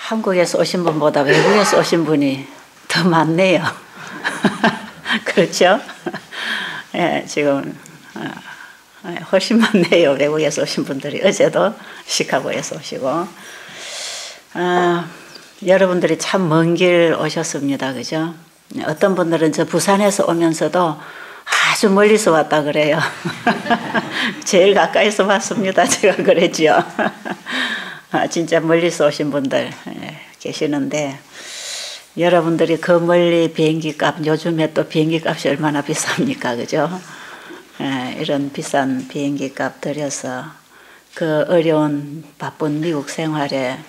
한국에서 오신 분보다 외국에서 오신 분이 더 많네요. 그렇죠? 예, 지금 훨씬 많네요. 외국에서 오신 분들이. 어제도 시카고에서 오시고. 여러분들이 참 먼 길 오셨습니다. 그죠? 어떤 분들은 저 부산에서 오면서도 아주 멀리서 왔다 그래요. 제일 가까이서 왔습니다. 제가 그랬죠. 진짜 멀리서 오신 분들 계시는데, 여러분들이 그 멀리 비행기 값, 요즘에 또 비행기 값이 얼마나 비쌉니까? 그죠? 이런 비싼 비행기 값 들여서 그 어려운 바쁜 미국 생활에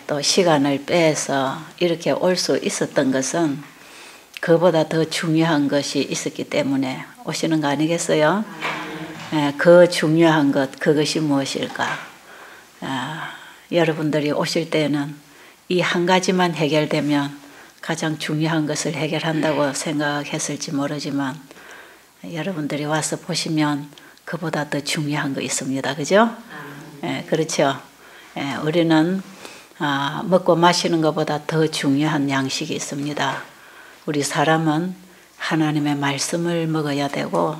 또 시간을 빼서 이렇게 올 수 있었던 것은 그보다 더 중요한 것이 있었기 때문에 오시는 거 아니겠어요? 그 중요한 것, 그것이 무엇일까? 여러분들이 오실 때는 이 한 가지만 해결되면 가장 중요한 것을 해결한다고 생각했을지 모르지만, 여러분들이 와서 보시면 그보다 더 중요한 거 있습니다. 그죠? 그렇죠? 우리는 먹고 마시는 것보다 더 중요한 양식이 있습니다. 우리 사람은 하나님의 말씀을 먹어야 되고,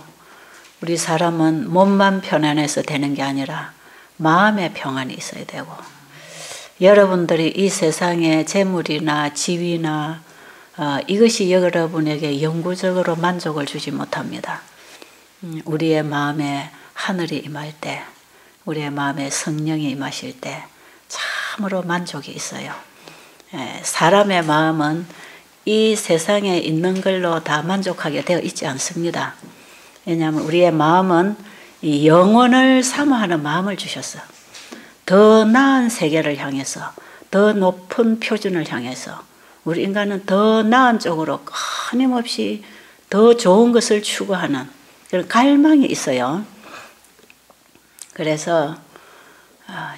우리 사람은 몸만 편안해서 되는 게 아니라 마음의 평안이 있어야 되고, 여러분들이 이 세상의 재물이나 지위나 이것이 여러분에게 영구적으로 만족을 주지 못합니다. 우리의 마음에 하늘이 임할 때, 우리의 마음에 성령이 임하실 때 참으로 만족이 있어요. 사람의 마음은 이 세상에 있는 걸로 다 만족하게 되어 있지 않습니다. 왜냐하면 우리의 마음은 이 영혼을 사모하는 마음을 주셨어. 더 나은 세계를 향해서, 더 높은 표준을 향해서 우리 인간은 더 나은 쪽으로 끊임없이 더 좋은 것을 추구하는 그런 갈망이 있어요. 그래서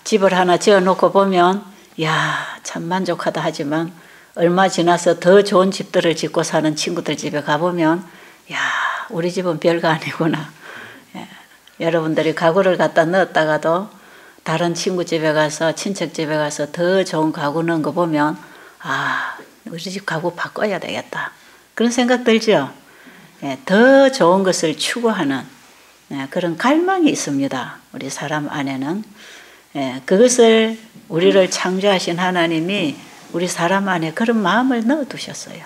집을 하나 지어놓고 보면 참 만족하다 하지만, 얼마 지나서 더 좋은 집들을 짓고 사는 친구들 집에 가보면 우리 집은 별거 아니구나. 여러분들이 가구를 갖다 넣었다가도 다른 친구 집에 가서, 친척 집에 가서 더 좋은 가구 넣은 거 보면 우리 집 가구 바꿔야 되겠다, 그런 생각 들죠? 더 좋은 것을 추구하는 그런 갈망이 있습니다. 우리 사람 안에는. 그것을 우리를 창조하신 하나님이 우리 사람 안에 그런 마음을 넣어두셨어요.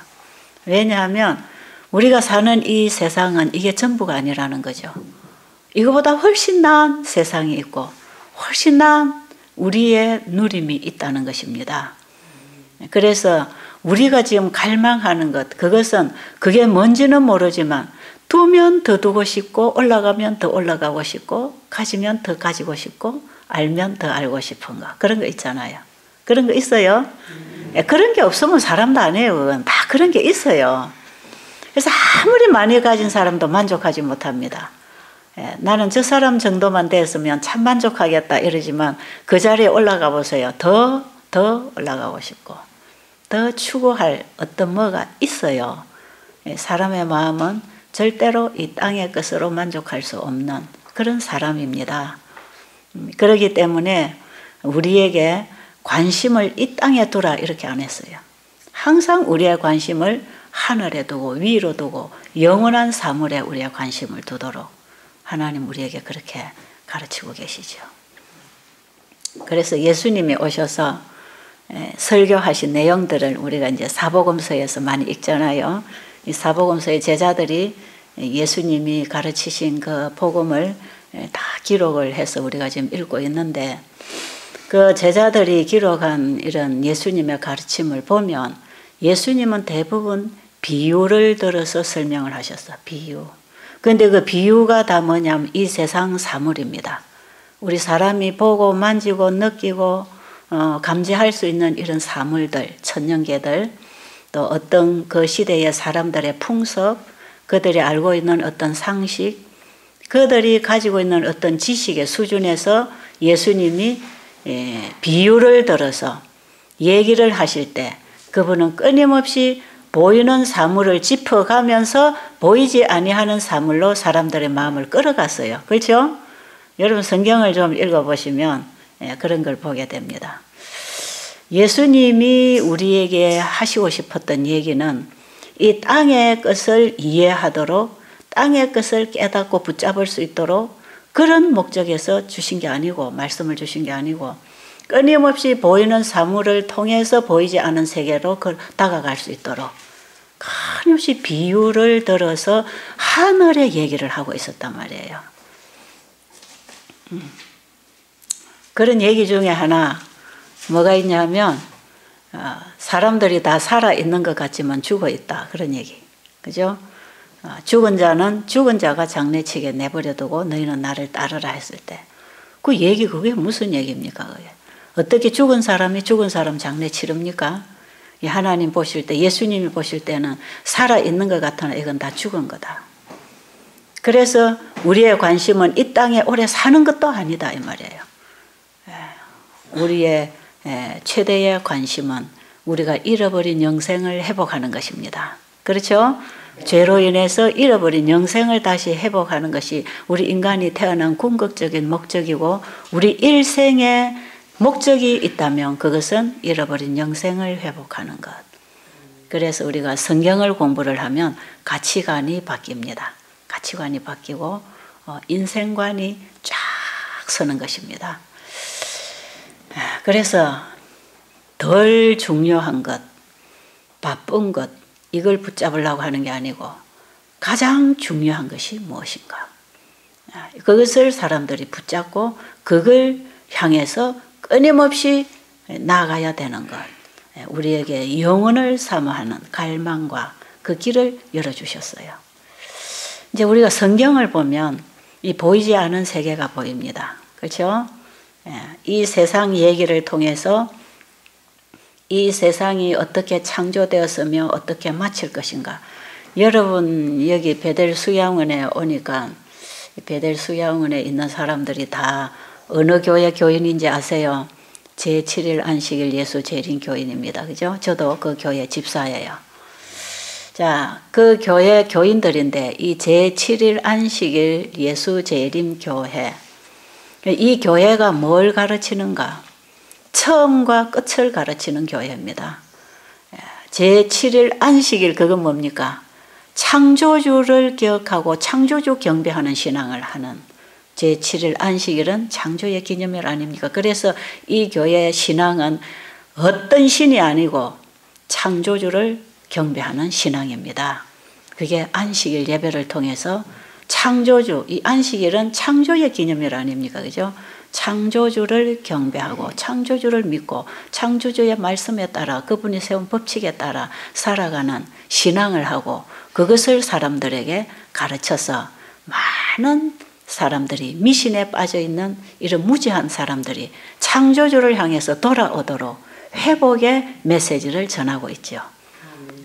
왜냐하면 우리가 사는 이 세상은 이게 전부가 아니라는 거죠. 이거보다 훨씬 나은 세상이 있고 훨씬 나은 우리의 누림이 있다는 것입니다. 그래서 우리가 지금 갈망하는 것, 그게 뭔지는 모르지만 두면 더 두고 싶고, 올라가면 더 올라가고 싶고, 가지면 더 가지고 싶고, 알면 더 알고 싶은 거, 그런 거 있잖아요. 그런 거 있어요? 그런 게 없으면 사람도 아니에요. 그건 다 그런 게 있어요. 그래서 아무리 많이 가진 사람도 만족하지 못합니다. 나는 저 사람 정도만 됐으면 참 만족하겠다 이러지만, 그 자리에 올라가 보세요. 더 올라가고 싶고 더 추구할 어떤 뭐가 있어요. 사람의 마음은 절대로 이 땅의 것으로 만족할 수 없는 그런 사람입니다. 그렇기 때문에 우리에게 관심을 이 땅에 두라 이렇게 안 했어요. 항상 우리의 관심을 하늘에 두고 위로 두고 영원한 사물에 우리의 관심을 두도록 하나님 우리에게 그렇게 가르치고 계시죠. 그래서 예수님이 오셔서 설교하신 내용들을 우리가 이제 사복음서에서 많이 읽잖아요. 이 사복음서의 제자들이 예수님이 가르치신 그 복음을 다 기록을 해서 우리가 지금 읽고 있는데, 그 제자들이 기록한 이런 예수님의 가르침을 보면 예수님은 대부분 비유를 들어서 설명을 하셨어. 비유. 그런데 그 비유가 다 뭐냐면 이 세상 사물입니다. 우리 사람이 보고 만지고 느끼고 감지할 수 있는 이런 사물들, 천년계들, 또 어떤 그 시대의 사람들의 풍습, 그들이 알고 있는 어떤 상식, 그들이 가지고 있는 어떤 지식의 수준에서 예수님이 비유를 들어서 얘기를 하실 때 그분은 끊임없이 보이는 사물을 짚어가면서 보이지 아니하는 사물로 사람들의 마음을 끌어갔어요. 그렇죠? 여러분 성경을 좀 읽어보시면 그런 걸 보게 됩니다. 예수님이 우리에게 하시고 싶었던 얘기는 이 땅의 것을 이해하도록 땅의 것을 깨닫고 붙잡을 수 있도록 그런 목적에서 주신 게 아니고 말씀을 주신 게 아니고 끊임없이 보이는 사물을 통해서 보이지 않은 세계로 다가갈 수 있도록 끊임없이 비유를 들어서 하늘의 얘기를 하고 있었단 말이에요. 그런 얘기 중에 하나 뭐가 있냐면 사람들이 다 살아있는 것 같지만 죽어있다. 그런 얘기. 그죠? 죽은 자는 죽은 자가 장례치게 내버려두고 너희는 나를 따르라 했을 때 그 얘기 그게 무슨 얘기입니까? 그게? 어떻게 죽은 사람이 죽은 사람 장례 치릅니까? 하나님 보실 때 예수님이 보실 때는 살아있는 것 같으나 이건 다 죽은 거다. 그래서 우리의 관심은 이 땅에 오래 사는 것도 아니다 이 말이에요. 우리의 최대의 관심은 우리가 잃어버린 영생을 회복하는 것입니다. 그렇죠? 죄로 인해서 잃어버린 영생을 다시 회복하는 것이 우리 인간이 태어난 궁극적인 목적이고 우리 일생의 목적이 있다면 그것은 잃어버린 영생을 회복하는 것. 그래서 우리가 성경을 공부를 하면 가치관이 바뀝니다. 가치관이 바뀌고 인생관이 쫙 서는 것입니다. 그래서 덜 중요한 것, 바쁜 것 이걸 붙잡으려고 하는 게 아니고 가장 중요한 것이 무엇인가. 그것을 사람들이 붙잡고 그걸 향해서 끊임없이 나아가야 되는 것. 우리에게 영혼을 사모하는 갈망과 그 길을 열어주셨어요. 이제 우리가 성경을 보면 이 보이지 않은 세계가 보입니다. 그렇죠? 이 세상 얘기를 통해서 이 세상이 어떻게 창조되었으며 어떻게 마칠 것인가. 여러분 여기 베델 수양원에 오니까 베델 수양원에 있는 사람들이 다 어느 교회 교인인지 아세요? 제7일 안식일 예수 재림 교인입니다. 그죠? 저도 그 교회 집사예요. 자, 그 교회 교인들인데 이 제7일 안식일 예수 재림 교회 이 교회가 뭘 가르치는가? 처음과 끝을 가르치는 교회입니다. 제7일 안식일 그건 뭡니까? 창조주를 기억하고 창조주 경배하는 신앙을 하는 제7일 안식일은 창조의 기념일 아닙니까? 그래서 이 교회의 신앙은 어떤 신이 아니고 창조주를 경배하는 신앙입니다. 그게 안식일 예배를 통해서 창조주, 이 안식일은 창조의 기념일 아닙니까? 그죠? 창조주를 경배하고 창조주를 믿고 창조주의 말씀에 따라 그분이 세운 법칙에 따라 살아가는 신앙을 하고 그것을 사람들에게 가르쳐서 많은 사람들이 미신에 빠져있는 이런 무지한 사람들이 창조주를 향해서 돌아오도록 회복의 메시지를 전하고 있죠.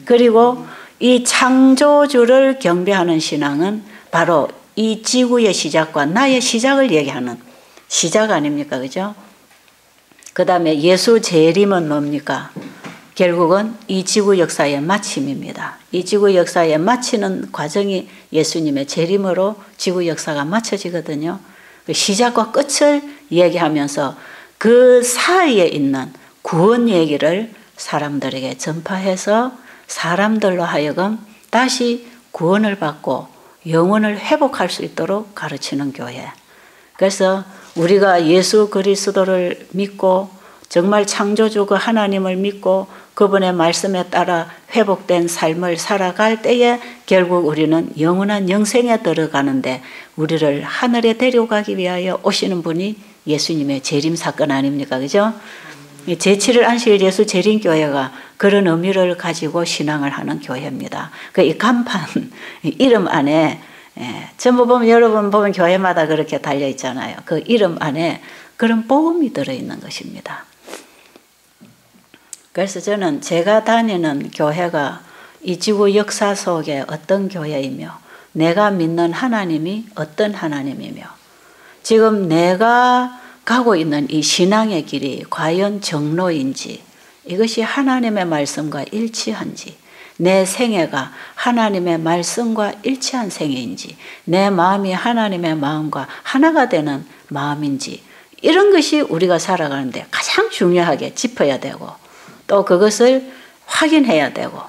그리고 이 창조주를 경배하는 신앙은 바로 이 지구의 시작과 나의 시작을 얘기하는 시작 아닙니까? 그죠? 그 다음에 예수 재림은 뭡니까? 결국은 이 지구 역사의 마침입니다. 이 지구 역사의 마치는 과정이 예수님의 재림으로 지구 역사가 마쳐지거든요. 그 시작과 끝을 얘기하면서 그 사이에 있는 구원 얘기를 사람들에게 전파해서 사람들로 하여금 다시 구원을 받고 영혼을 회복할 수 있도록 가르치는 교회. 그래서 우리가 예수 그리스도를 믿고 정말 창조주 그 하나님을 믿고 그분의 말씀에 따라 회복된 삶을 살아갈 때에 결국 우리는 영원한 영생에 들어가는데 우리를 하늘에 데려가기 위하여 오시는 분이 예수님의 재림 사건 아닙니까? 그죠? 제7일 안식일 예수 재림교회가 그런 의미를 가지고 신앙을 하는 교회입니다. 이 간판 이름 안에 전부 보면 여러분 보면 교회마다 그렇게 달려 있잖아요. 그 이름 안에 그런 복음이 들어있는 것입니다. 그래서 저는 제가 다니는 교회가 이 지구 역사 속에 어떤 교회이며 내가 믿는 하나님이 어떤 하나님이며 지금 내가 가고 있는 이 신앙의 길이 과연 정로인지 이것이 하나님의 말씀과 일치한지 내 생애가 하나님의 말씀과 일치한 생애인지 내 마음이 하나님의 마음과 하나가 되는 마음인지 이런 것이 우리가 살아가는데 가장 중요하게 짚어야 되고 또 그것을 확인해야 되고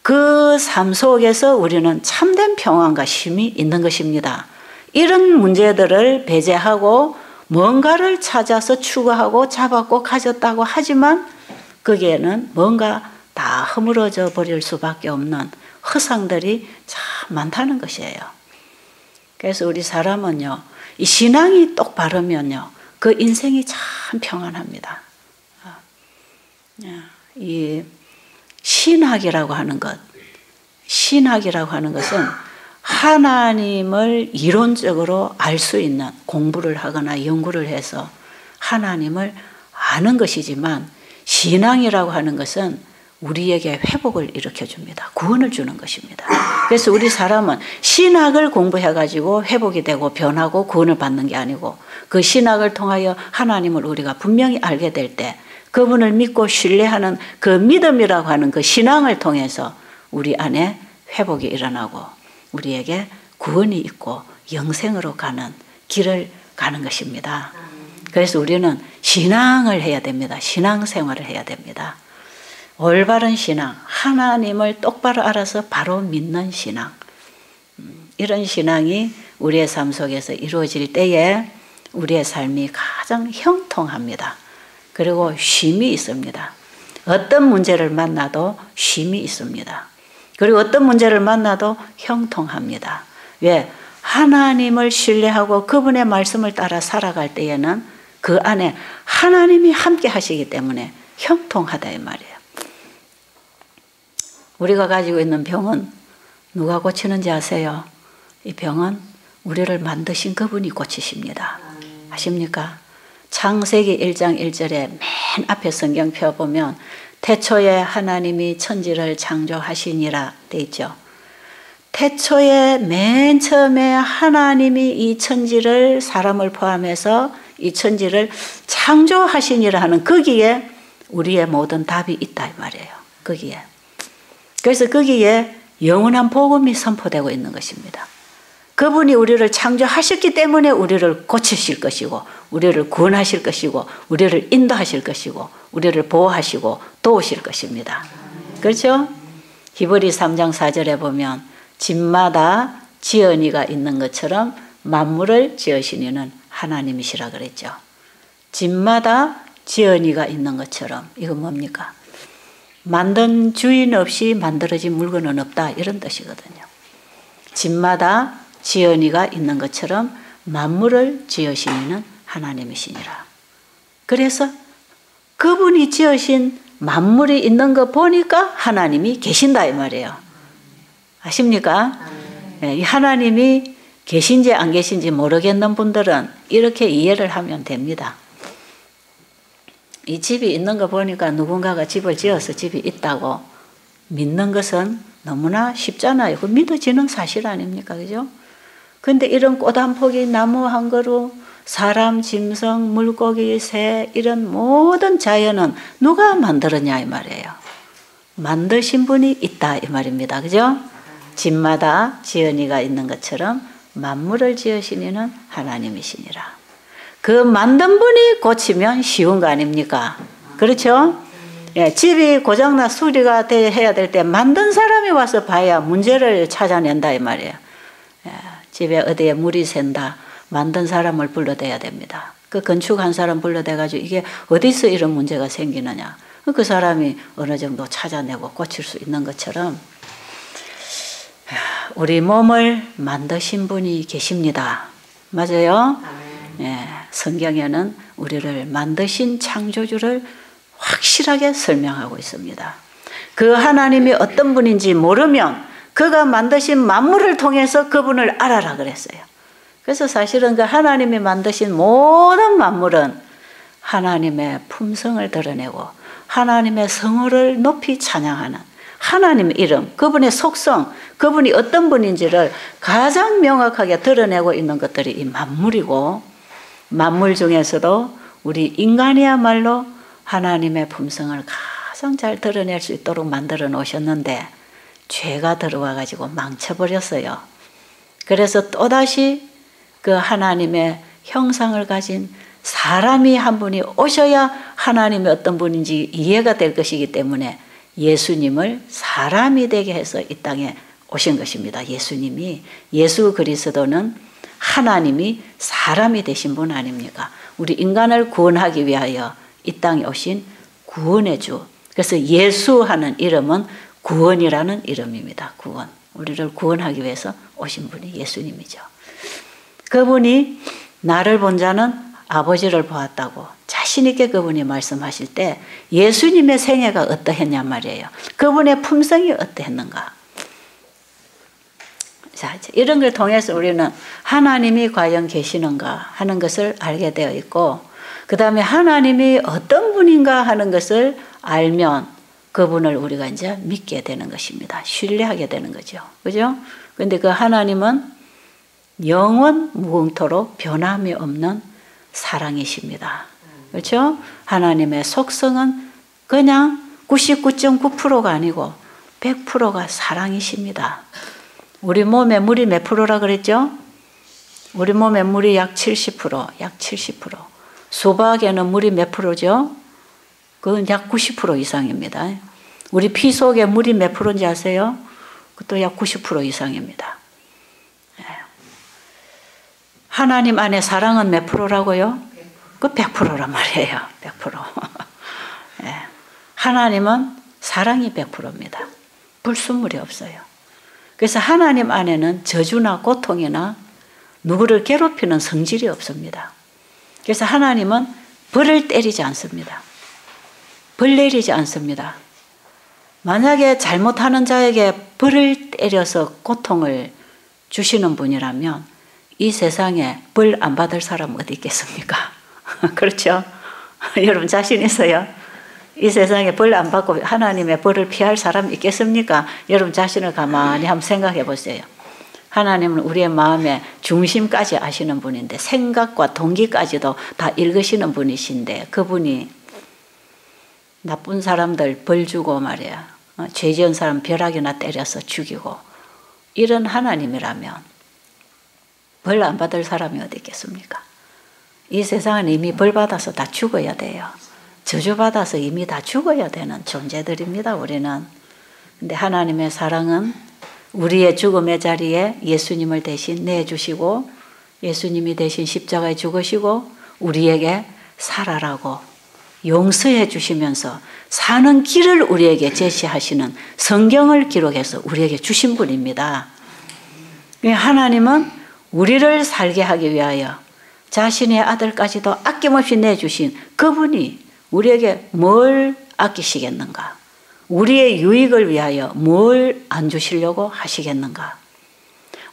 그 삶 속에서 우리는 참된 평안과 쉼이 있는 것입니다. 이런 문제들을 배제하고 뭔가를 찾아서 추구하고 잡았고 가졌다고 하지만 거기에는 뭔가 다 허물어져 버릴 수밖에 없는 허상들이 참 많다는 것이에요. 그래서 우리 사람은요, 이 신앙이 똑바르면요, 그 인생이 참 평안합니다. 이 신학이라고 하는 것은 하나님을 이론적으로 알 수 있는 공부를 하거나 연구를 해서 하나님을 아는 것이지만 신앙이라고 하는 것은 우리에게 회복을 일으켜줍니다. 구원을 주는 것입니다. 그래서 우리 사람은 신학을 공부해가지고 회복이 되고 변하고 구원을 받는 게 아니고 그 신학을 통하여 하나님을 우리가 분명히 알게 될 때 그분을 믿고 신뢰하는 그 믿음이라고 하는 그 신앙을 통해서 우리 안에 회복이 일어나고 우리에게 구원이 있고 영생으로 가는 길을 가는 것입니다. 그래서 우리는 신앙을 해야 됩니다. 신앙생활을 해야 됩니다. 올바른 신앙, 하나님을 똑바로 알아서 바로 믿는 신앙. 이런 신앙이 우리의 삶 속에서 이루어질 때에 우리의 삶이 가장 형통합니다. 그리고 쉼이 있습니다. 어떤 문제를 만나도 쉼이 있습니다. 그리고 어떤 문제를 만나도 형통합니다. 왜? 하나님을 신뢰하고 그분의 말씀을 따라 살아갈 때에는 그 안에 하나님이 함께 하시기 때문에 형통하다 이 말이에요. 우리가 가지고 있는 병은 누가 고치는지 아세요? 이 병은 우리를 만드신 그분이 고치십니다. 아십니까? 창세기 1장 1절에 맨 앞에 성경 펴보면 태초에 하나님이 천지를 창조하시니라 돼 있죠. 태초에 맨 처음에 하나님이 이 천지를 사람을 포함해서 이 천지를 창조하시니라 하는 거기에 우리의 모든 답이 있다 이 말이에요. 거기에. 그래서 거기에 영원한 복음이 선포되고 있는 것입니다. 그분이 우리를 창조하셨기 때문에 우리를 고치실 것이고 우리를 구원하실 것이고 우리를 인도하실 것이고 우리를 보호하시고 도우실 것입니다. 그렇죠? 히브리 3장 4절에 보면 집마다 지연이가 있는 것처럼 만물을 지으신 이는 하나님이시라 그랬죠. 집마다 지연이가 있는 것처럼 이건 뭡니까? 만든 주인 없이 만들어진 물건은 없다 이런 뜻이거든요. 집마다 지연이가 있는 것처럼 만물을 지으신 이는 하나님이시니라. 그래서 그분이 지으신 만물이 있는 거 보니까 하나님이 계신다 이 말이에요. 아십니까? 이 하나님이 계신지 안 계신지 모르겠는 분들은 이렇게 이해를 하면 됩니다. 이 집이 있는 거 보니까 누군가가 집을 지어서 집이 있다고 믿는 것은 너무나 쉽잖아요. 그 믿어지는 사실 아닙니까? 그죠? 근데 이런 꽃 한 포기, 나무 한 그루, 사람, 짐승, 물고기, 새 이런 모든 자연은 누가 만들었냐 이 말이에요. 만드신 분이 있다 이 말입니다. 그죠? 집마다 지은이가 있는 것처럼 만물을 지으신 이는 하나님이시니라. 그 만든 분이 고치면 쉬운 거 아닙니까? 그렇죠? 예, 집이 고장나 수리가 해야 될 때 만든 사람이 와서 봐야 문제를 찾아낸다 이 말이에요. 예, 집에 어디에 물이 샌다. 만든 사람을 불러대야 됩니다. 그 건축한 사람 불러대가지고 이게 어디서 이런 문제가 생기느냐. 그 사람이 어느 정도 찾아내고 고칠 수 있는 것처럼 우리 몸을 만드신 분이 계십니다. 맞아요? 예, 성경에는 우리를 만드신 창조주를 확실하게 설명하고 있습니다. 그 하나님이 어떤 분인지 모르면 그가 만드신 만물을 통해서 그분을 알아라 그랬어요. 그래서 사실은 그 하나님이 만드신 모든 만물은 하나님의 품성을 드러내고 하나님의 성호를 높이 찬양하는 하나님의 이름, 그분의 속성, 그분이 어떤 분인지를 가장 명확하게 드러내고 있는 것들이 이 만물이고, 만물 중에서도 우리 인간이야말로 하나님의 품성을 가장 잘 드러낼 수 있도록 만들어 놓으셨는데 죄가 들어와 가지고 망쳐버렸어요. 그래서 또다시 그 하나님의 형상을 가진 사람이 한 분이 오셔야 하나님이 어떤 분인지 이해가 될 것이기 때문에 예수님을 사람이 되게 해서 이 땅에 오신 것입니다. 예수님이, 예수 그리스도는 하나님이 사람이 되신 분 아닙니까? 우리 인간을 구원하기 위하여 이 땅에 오신 구원의 주. 그래서 예수하는 이름은 구원이라는 이름입니다. 구원. 우리를 구원하기 위해서 오신 분이 예수님이죠. 그분이 나를 본 자는 아버지를 보았다고 자신 있게 그분이 말씀하실 때 예수님의 생애가 어떠했냔 말이에요. 그분의 품성이 어떠했는가. 자, 이런 걸 통해서 우리는 하나님이 과연 계시는가 하는 것을 알게 되어 있고, 그 다음에 하나님이 어떤 분인가 하는 것을 알면 그분을 우리가 이제 믿게 되는 것입니다. 신뢰하게 되는 거죠. 그죠? 근데 그 하나님은 영원 무궁토록 변함이 없는 사랑이십니다. 그렇죠? 하나님의 속성은 그냥 99.9%가 아니고 100%가 사랑이십니다. 우리 몸에 물이 몇 프로라 그랬죠? 우리 몸에 물이 약 70%, 약 70%. 수박에는 물이 몇 프로죠? 그건 약 90% 이상입니다. 우리 피 속에 물이 몇 프로인지 아세요? 그것도 약 90% 이상입니다. 하나님 안에 사랑은 몇 프로라고요? 그 100%란 말이에요. 100%. 하나님은 사랑이 100%입니다. 불순물이 없어요. 그래서 하나님 안에는 저주나 고통이나 누구를 괴롭히는 성질이 없습니다. 그래서 하나님은 벌을 때리지 않습니다. 벌 내리지 않습니다. 만약에 잘못하는 자에게 벌을 때려서 고통을 주시는 분이라면 이 세상에 벌 안 받을 사람 어디 있겠습니까? 그렇죠? 여러분 자신 있어요? 이 세상에 벌 안 받고 하나님의 벌을 피할 사람 있겠습니까? 여러분 자신을 가만히 한번 생각해 보세요. 하나님은 우리의 마음의 중심까지 아시는 분인데 생각과 동기까지도 다 읽으시는 분이신데 그분이 나쁜 사람들 벌 주고 말이야. 죄 지은 사람 벼락이나 때려서 죽이고 이런 하나님이라면 벌 안 받을 사람이 어디 있겠습니까? 이 세상은 이미 벌 받아서 다 죽어야 돼요. 저주받아서 이미 다 죽어야 되는 존재들입니다. 우리는. 근데 하나님의 사랑은 우리의 죽음의 자리에 예수님을 대신 내주시고 예수님이 대신 십자가에 죽으시고 우리에게 살아라고 용서해 주시면서 사는 길을 우리에게 제시하시는 성경을 기록해서 우리에게 주신 분입니다. 하나님은 우리를 살게 하기 위하여 자신의 아들까지도 아낌없이 내주신 그분이 우리에게 뭘 아끼시겠는가? 우리의 유익을 위하여 뭘 안 주시려고 하시겠는가?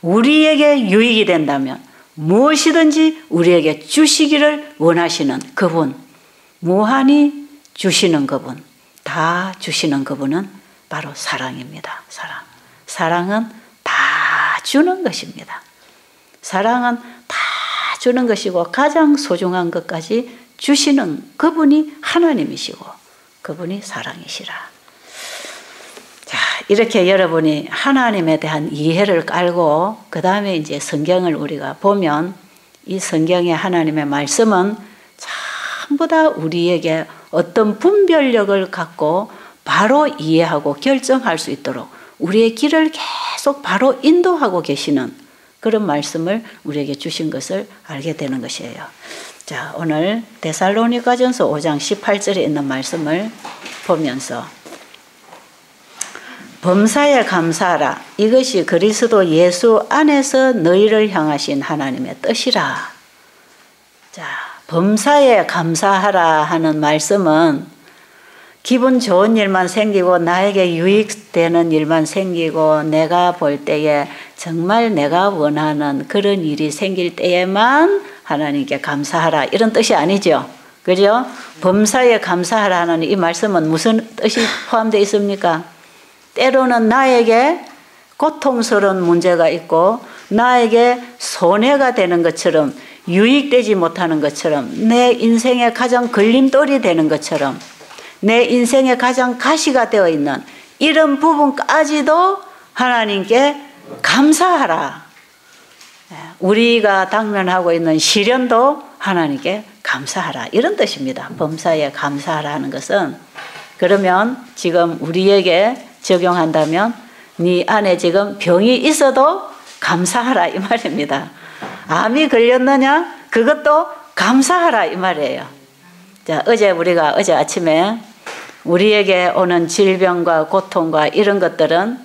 우리에게 유익이 된다면 무엇이든지 우리에게 주시기를 원하시는 그분, 무한히 주시는 그분, 다 주시는 그분은 바로 사랑입니다. 사랑. 사랑은 다 주는 것입니다. 사랑은 다 주는 것이고 가장 소중한 것까지 주시는 그분이 하나님이시고 그분이 사랑이시라. 자, 이렇게 여러분이 하나님에 대한 이해를 깔고 그 다음에 이제 성경을 우리가 보면 이 성경의 하나님의 말씀은 전부 다 우리에게 어떤 분별력을 갖고 바로 이해하고 결정할 수 있도록 우리의 길을 계속 바로 인도하고 계시는 그런 말씀을 우리에게 주신 것을 알게 되는 것이에요. 자, 오늘 데살로니가전서 5장 18절에 있는 말씀을 보면서 범사에 감사하라. 이것이 그리스도 예수 안에서 너희를 향하신 하나님의 뜻이라. 자, 범사에 감사하라 하는 말씀은 기분 좋은 일만 생기고 나에게 유익되는 일만 생기고 내가 볼 때에 정말 내가 원하는 그런 일이 생길 때에만 하나님께 감사하라 이런 뜻이 아니죠. 그죠? 범사에 감사하라는 이 말씀은 무슨 뜻이 포함되어 있습니까? 때로는 나에게 고통스러운 문제가 있고 나에게 손해가 되는 것처럼 유익되지 못하는 것처럼 내 인생의 가장 걸림돌이 되는 것처럼 내 인생의 가장 가시가 되어 있는 이런 부분까지도 하나님께 감사하라. 우리가 당면하고 있는 시련도 하나님께 감사하라 이런 뜻입니다. 범사에 감사하라 하는 것은 그러면 지금 우리에게 적용한다면 네 안에 지금 병이 있어도 감사하라 이 말입니다. 암이 걸렸느냐? 그것도 감사하라 이 말이에요. 자, 우리가 어제 아침에 우리에게 오는 질병과 고통과 이런 것들은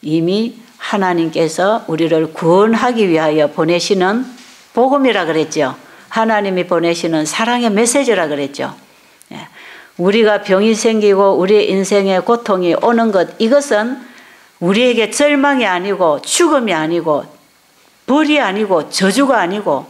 이미 하나님께서 우리를 구원하기 위하여 보내시는 복음이라 그랬죠. 하나님이 보내시는 사랑의 메시지라 그랬죠. 우리가 병이 생기고 우리의 인생에 고통이 오는 것, 이것은 우리에게 절망이 아니고 죽음이 아니고 벌이 아니고 저주가 아니고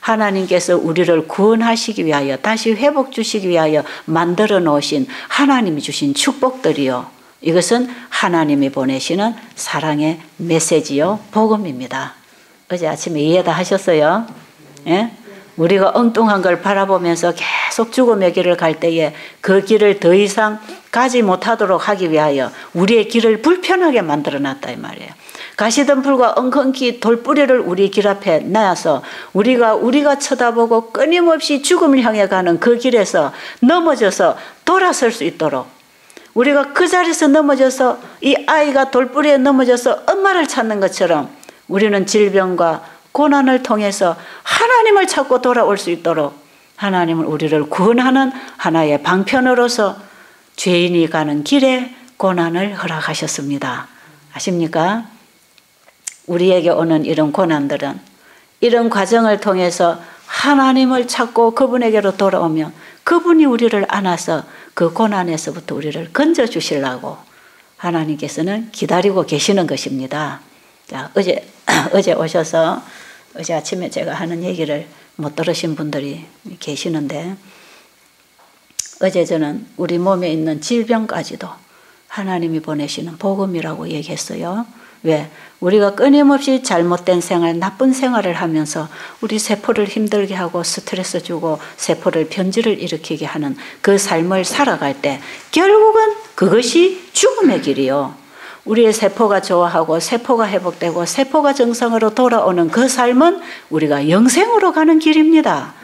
하나님께서 우리를 구원하시기 위하여 다시 회복 주시기 위하여 만들어 놓으신 하나님이 주신 축복들이요. 이것은 하나님이 보내시는 사랑의 메시지요. 복음입니다. 어제 아침에 이해 다 하셨어요? 예? 우리가 엉뚱한 걸 바라보면서 계속 죽음의 길을 갈 때에 그 길을 더 이상 가지 못하도록 하기 위하여 우리의 길을 불편하게 만들어 놨다 이 말이에요. 가시덤불과 엉겅퀴 돌뿌리를 우리 길 앞에 놔서 우리가 쳐다보고 끊임없이 죽음을 향해 가는 그 길에서 넘어져서 돌아설 수 있도록 우리가 그 자리에서 넘어져서 이 아이가 돌뿌리에 넘어져서 엄마를 찾는 것처럼 우리는 질병과 고난을 통해서 하나님을 찾고 돌아올 수 있도록 하나님은 우리를 구원하는 하나의 방편으로서 죄인이 가는 길에 고난을 허락하셨습니다. 아십니까? 우리에게 오는 이런 고난들은 이런 과정을 통해서 하나님을 찾고 그분에게로 돌아오면 그분이 우리를 안아서 그 고난에서부터 우리를 건져주시려고 하나님께서는 기다리고 계시는 것입니다. 자, 어제 오셔서 어제 아침에 제가 하는 얘기를 못 들으신 분들이 계시는데 어제 저는 우리 몸에 있는 질병까지도 하나님이 보내시는 복음이라고 얘기했어요. 왜? 우리가 끊임없이 잘못된 생활, 나쁜 생활을 하면서 우리 세포를 힘들게 하고 스트레스 주고 세포를 변질을 일으키게 하는 그 삶을 살아갈 때 결국은 그것이 죽음의 길이요. 우리의 세포가 좋아하고 세포가 회복되고 세포가 정상으로 돌아오는 그 삶은 우리가 영생으로 가는 길입니다.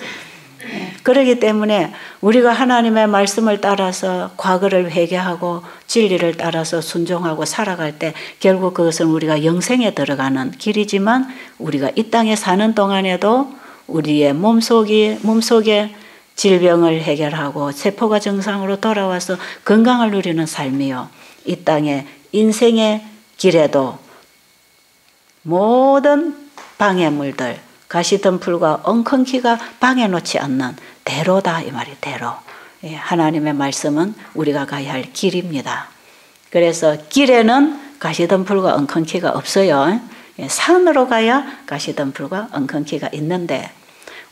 그렇기 때문에 우리가 하나님의 말씀을 따라서 과거를 회개하고 진리를 따라서 순종하고 살아갈 때 결국 그것은 우리가 영생에 들어가는 길이지만 우리가 이 땅에 사는 동안에도 우리의 몸속에 질병을 해결하고 세포가 정상으로 돌아와서 건강을 누리는 삶이요. 이 땅에 인생의 길에도 모든 방해물들 가시덤불과 엉겅퀴가 방해놓지 않는 대로다 이 말이 대로. 하나님의 말씀은 우리가 가야 할 길입니다. 그래서 길에는 가시덤불과 엉겅퀴가 없어요. 산으로 가야 가시덤불과 엉겅퀴가 있는데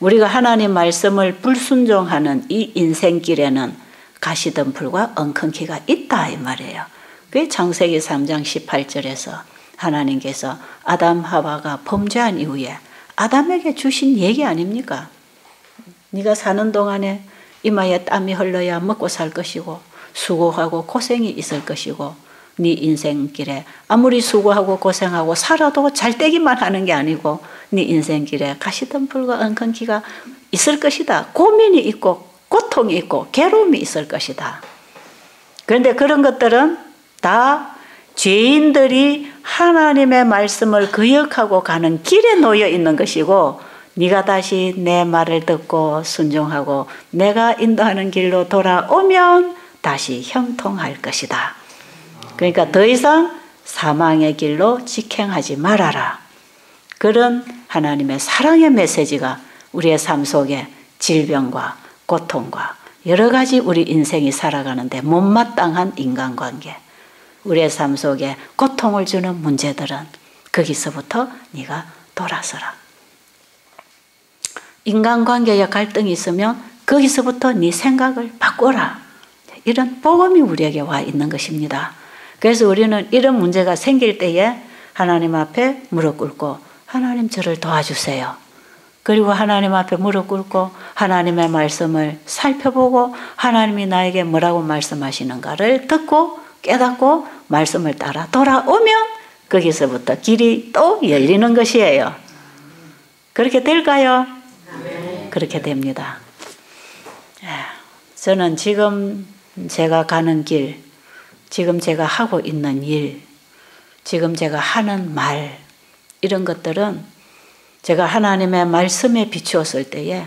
우리가 하나님 말씀을 불순종하는 이 인생길에는 가시덤불과 엉겅퀴가 있다 이 말이에요. 그게 창세기 3장 18절에서 하나님께서 아담 하와가 범죄한 이후에 아담에게 주신 얘기 아닙니까? 네가 사는 동안에 이마에 땀이 흘러야 먹고 살 것이고 수고하고 고생이 있을 것이고 네 인생길에 아무리 수고하고 고생하고 살아도 잘되기만 하는 게 아니고 네 인생길에 가시덤불과 엉겅퀴가 있을 것이다. 고민이 있고 고통이 있고 괴로움이 있을 것이다. 그런데 그런 것들은 다 죄인들이 하나님의 말씀을 거역하고 가는 길에 놓여 있는 것이고 네가 다시 내 말을 듣고 순종하고 내가 인도하는 길로 돌아오면 다시 형통할 것이다. 그러니까 더 이상 사망의 길로 직행하지 말아라. 그런 하나님의 사랑의 메시지가 우리의 삶 속에 질병과 고통과 여러 가지 우리 인생이 살아가는데 못마땅한 인간관계 우리의 삶 속에 고통을 주는 문제들은 거기서부터 네가 돌아서라. 인간관계에 갈등이 있으면 거기서부터 네 생각을 바꿔라. 이런 복음이 우리에게 와 있는 것입니다. 그래서 우리는 이런 문제가 생길 때에 하나님 앞에 무릎 꿇고 하나님 저를 도와주세요. 그리고 하나님 앞에 무릎 꿇고 하나님의 말씀을 살펴보고 하나님이 나에게 뭐라고 말씀하시는가를 듣고 깨닫고 말씀을 따라 돌아오면 거기서부터 길이 또 열리는 것이에요. 그렇게 될까요? 네. 그렇게 됩니다. 저는 지금 제가 가는 길, 지금 제가 하고 있는 일, 지금 제가 하는 말, 이런 것들은 제가 하나님의 말씀에 비추었을 때에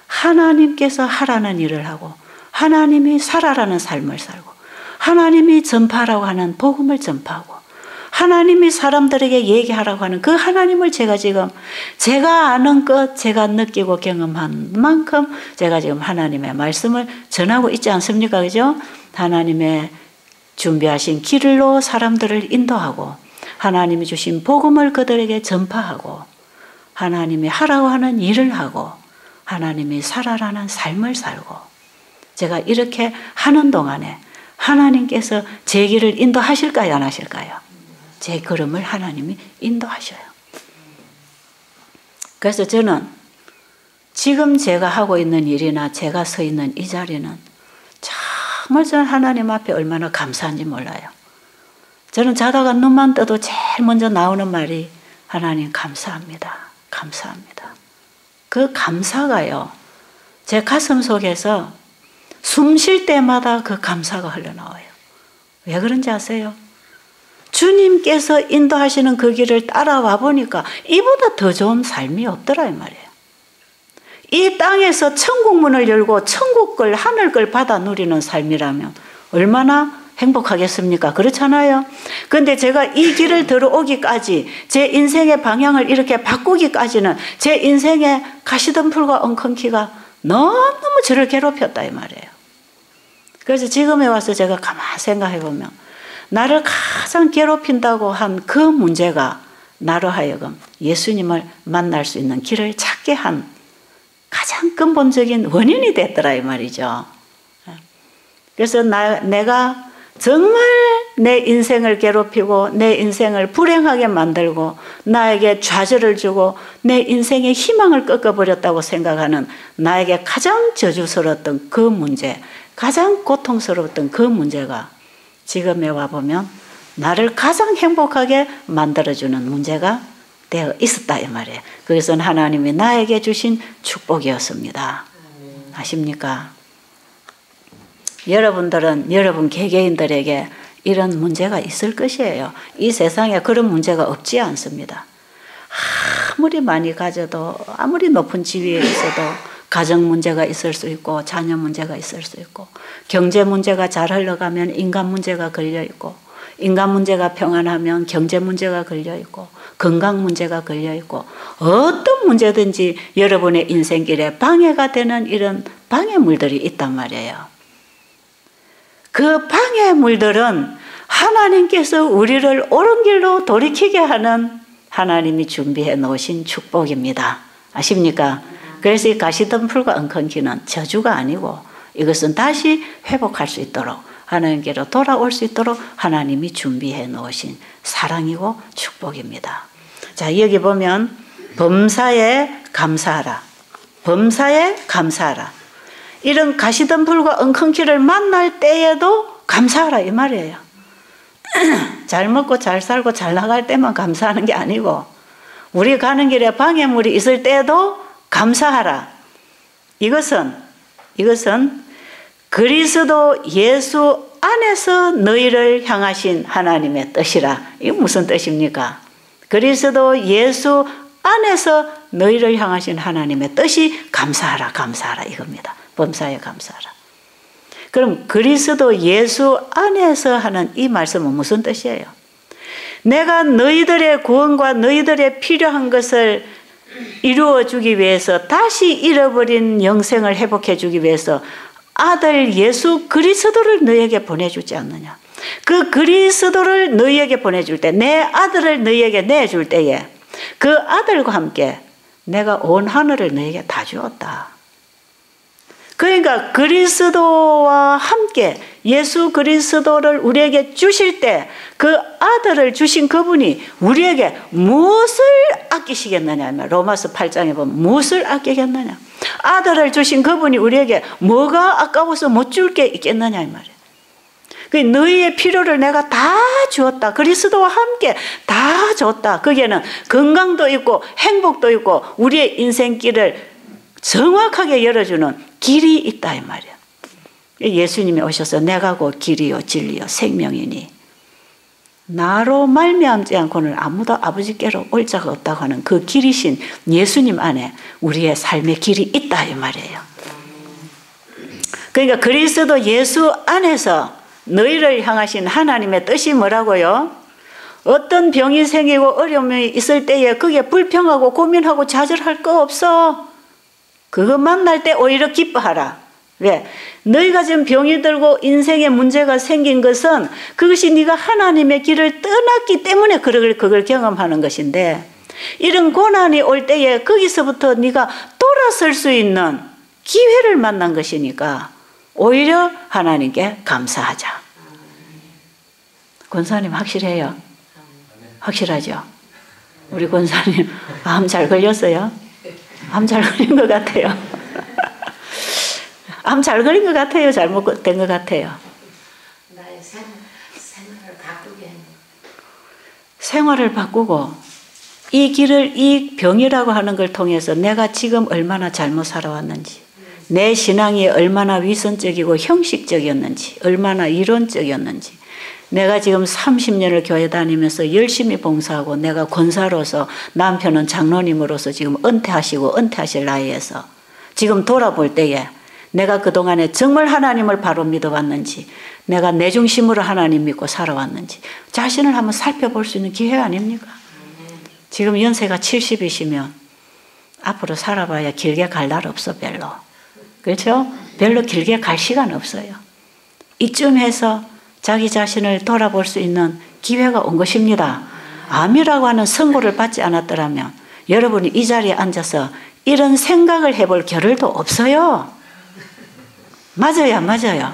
하나님께서 하라는 일을 하고 하나님이 살아라는 삶을 살고 하나님이 전파하라고 하는 복음을 전파하고 하나님이 사람들에게 얘기하라고 하는 그 하나님을 제가 지금 제가 아는 것, 제가 느끼고 경험한 만큼 제가 지금 하나님의 말씀을 전하고 있지 않습니까? 그죠? 하나님의 준비하신 길로 사람들을 인도하고 하나님이 주신 복음을 그들에게 전파하고 하나님이 하라고 하는 일을 하고 하나님이 살아라는 삶을 살고 제가 이렇게 하는 동안에 하나님께서 제 길을 인도하실까요? 안 하실까요? 제 걸음을 하나님이 인도하셔요. 그래서 저는 지금 제가 하고 있는 일이나 제가 서 있는 이 자리는 정말 저는 하나님 앞에 얼마나 감사한지 몰라요. 저는 자다가 눈만 떠도 제일 먼저 나오는 말이 하나님 감사합니다. 감사합니다. 그 감사가요. 제 가슴 속에서 숨 쉴 때마다 그 감사가 흘러나와요. 왜 그런지 아세요? 주님께서 인도하시는 그 길을 따라와 보니까 이보다 더 좋은 삶이 없더라 이 말이에요. 이 땅에서 천국 문을 열고 천국 걸 하늘 걸 받아 누리는 삶이라면 얼마나 행복하겠습니까? 그렇잖아요. 그런데 제가 이 길을 들어오기까지 제 인생의 방향을 이렇게 바꾸기까지는 제 인생의 가시덤불과 엉겅퀴가 너무너무 저를 괴롭혔다 이 말이에요. 그래서 지금에 와서 제가 가만히 생각해 보면 나를 가장 괴롭힌다고 한 그 문제가 나로 하여금 예수님을 만날 수 있는 길을 찾게 한 가장 근본적인 원인이 됐더라 이 말이죠. 그래서 내가 정말 내 인생을 괴롭히고 내 인생을 불행하게 만들고 나에게 좌절을 주고 내 인생의 희망을 꺾어버렸다고 생각하는 나에게 가장 저주스러웠던 그 문제, 가장 고통스러웠던 그 문제가 지금에 와보면 나를 가장 행복하게 만들어주는 문제가 되어 있었다 이 말이에요. 그것은 하나님이 나에게 주신 축복이었습니다. 아십니까? 여러분들은 여러분 개개인들에게 이런 문제가 있을 것이에요. 이 세상에 그런 문제가 없지 않습니다. 아무리 많이 가져도 아무리 높은 지위에 있어도 가정 문제가 있을 수 있고 자녀 문제가 있을 수 있고 경제 문제가 잘 흘러가면 인간 문제가 걸려 있고 인간 문제가 평안하면 경제 문제가 걸려 있고 건강 문제가 걸려 있고 어떤 문제든지 여러분의 인생길에 방해가 되는 이런 방해물들이 있단 말이에요. 그 방해물들은 하나님께서 우리를 옳은 길로 돌이키게 하는 하나님이 준비해 놓으신 축복입니다. 아십니까? 그래서 이 가시덤불과 엉겅퀴는 저주가 아니고 이것은 다시 회복할 수 있도록 하나님께로 돌아올 수 있도록 하나님이 준비해 놓으신 사랑이고 축복입니다. 자, 여기 보면 범사에 감사하라. 범사에 감사하라. 이런 가시덤불과 엉겅퀴를 만날 때에도 감사하라 이 말이에요. 잘 먹고 잘 살고 잘 나갈 때만 감사하는 게 아니고 우리 가는 길에 방해물이 있을 때도 감사하라. 이것은 그리스도 예수 안에서 너희를 향하신 하나님의 뜻이라. 이게 무슨 뜻입니까? 그리스도 예수 안에서 너희를 향하신 하나님의 뜻이 감사하라 감사하라 이겁니다. 범사에 감사하라. 그럼 그리스도 예수 안에서 하는 이 말씀은 무슨 뜻이에요? 내가 너희들의 구원과 너희들의 필요한 것을 이루어 주기 위해서 다시 잃어버린 영생을 회복해 주기 위해서 아들 예수 그리스도를 너희에게 보내주지 않느냐. 그 그리스도를 너희에게 보내줄 때 내 아들을 너희에게 내줄 때에 그 아들과 함께 내가 온 하늘을 너희에게 다 주었다. 그러니까 그리스도와 함께 예수 그리스도를 우리에게 주실 때 그 아들을 주신 그분이 우리에게 무엇을 아끼시겠느냐. 로마서 8장에 보면 무엇을 아끼겠느냐. 아들을 주신 그분이 우리에게 뭐가 아까워서 못 줄 게 있겠느냐 이 말이에요. 너희의 필요를 내가 다 주었다. 그리스도와 함께 다 줬다. 거기에는 건강도 있고 행복도 있고 우리의 인생길을 정확하게 열어주는 길이 있다 이 말이야. 예수님이 오셔서 내가 곧 길이요 진리요 생명이니 나로 말미암지 않고는 아무도 아버지께로 올 자가 없다고 하는 그 길이신 예수님 안에 우리의 삶의 길이 있다 이 말이에요. 그러니까 그리스도 예수 안에서 너희를 향하신 하나님의 뜻이 뭐라고요? 어떤 병이 생기고 어려움이 있을 때에 그게 불평하고 고민하고 좌절할 거 없어. 그거 만날 때 오히려 기뻐하라. 왜? 너희가 지금 병이 들고 인생에 문제가 생긴 것은 그것이 네가 하나님의 길을 떠났기 때문에 그걸 경험하는 것인데 이런 고난이 올 때에 거기서부터 네가 돌아설 수 있는 기회를 만난 것이니까 오히려 하나님께 감사하자. 권사님 확실해요? 확실하죠? 우리 권사님 암 잘 걸렸어요? 암 잘 걸린 것 같아요. 암 잘 걸린 것 같아요? 잘못된 것 같아요? 나의 생활을 바꾸게 했는 생활을 바꾸고 이 길을 이 병이라고 하는 걸 통해서 내가 지금 얼마나 잘못 살아왔는지 내 신앙이 얼마나 위선적이고 형식적이었는지 얼마나 이론적이었는지 내가 지금 30년을 교회 다니면서 열심히 봉사하고 내가 권사로서 남편은 장로님으로서 지금 은퇴하실 나이에서 지금 돌아볼 때에 내가 그동안에 정말 하나님을 바로 믿어왔는지 내가 내 중심으로 하나님 믿고 살아왔는지 자신을 한번 살펴볼 수 있는 기회 아닙니까? 지금 연세가 70이시면 앞으로 살아봐야 길게 갈 날 없어 별로. 그렇죠? 별로 길게 갈 시간 없어요. 이쯤에서 자기 자신을 돌아볼 수 있는 기회가 온 것입니다. 암이라고 하는 선고를 받지 않았더라면 여러분이 이 자리에 앉아서 이런 생각을 해볼 겨를도 없어요. 맞아요, 안 맞아요?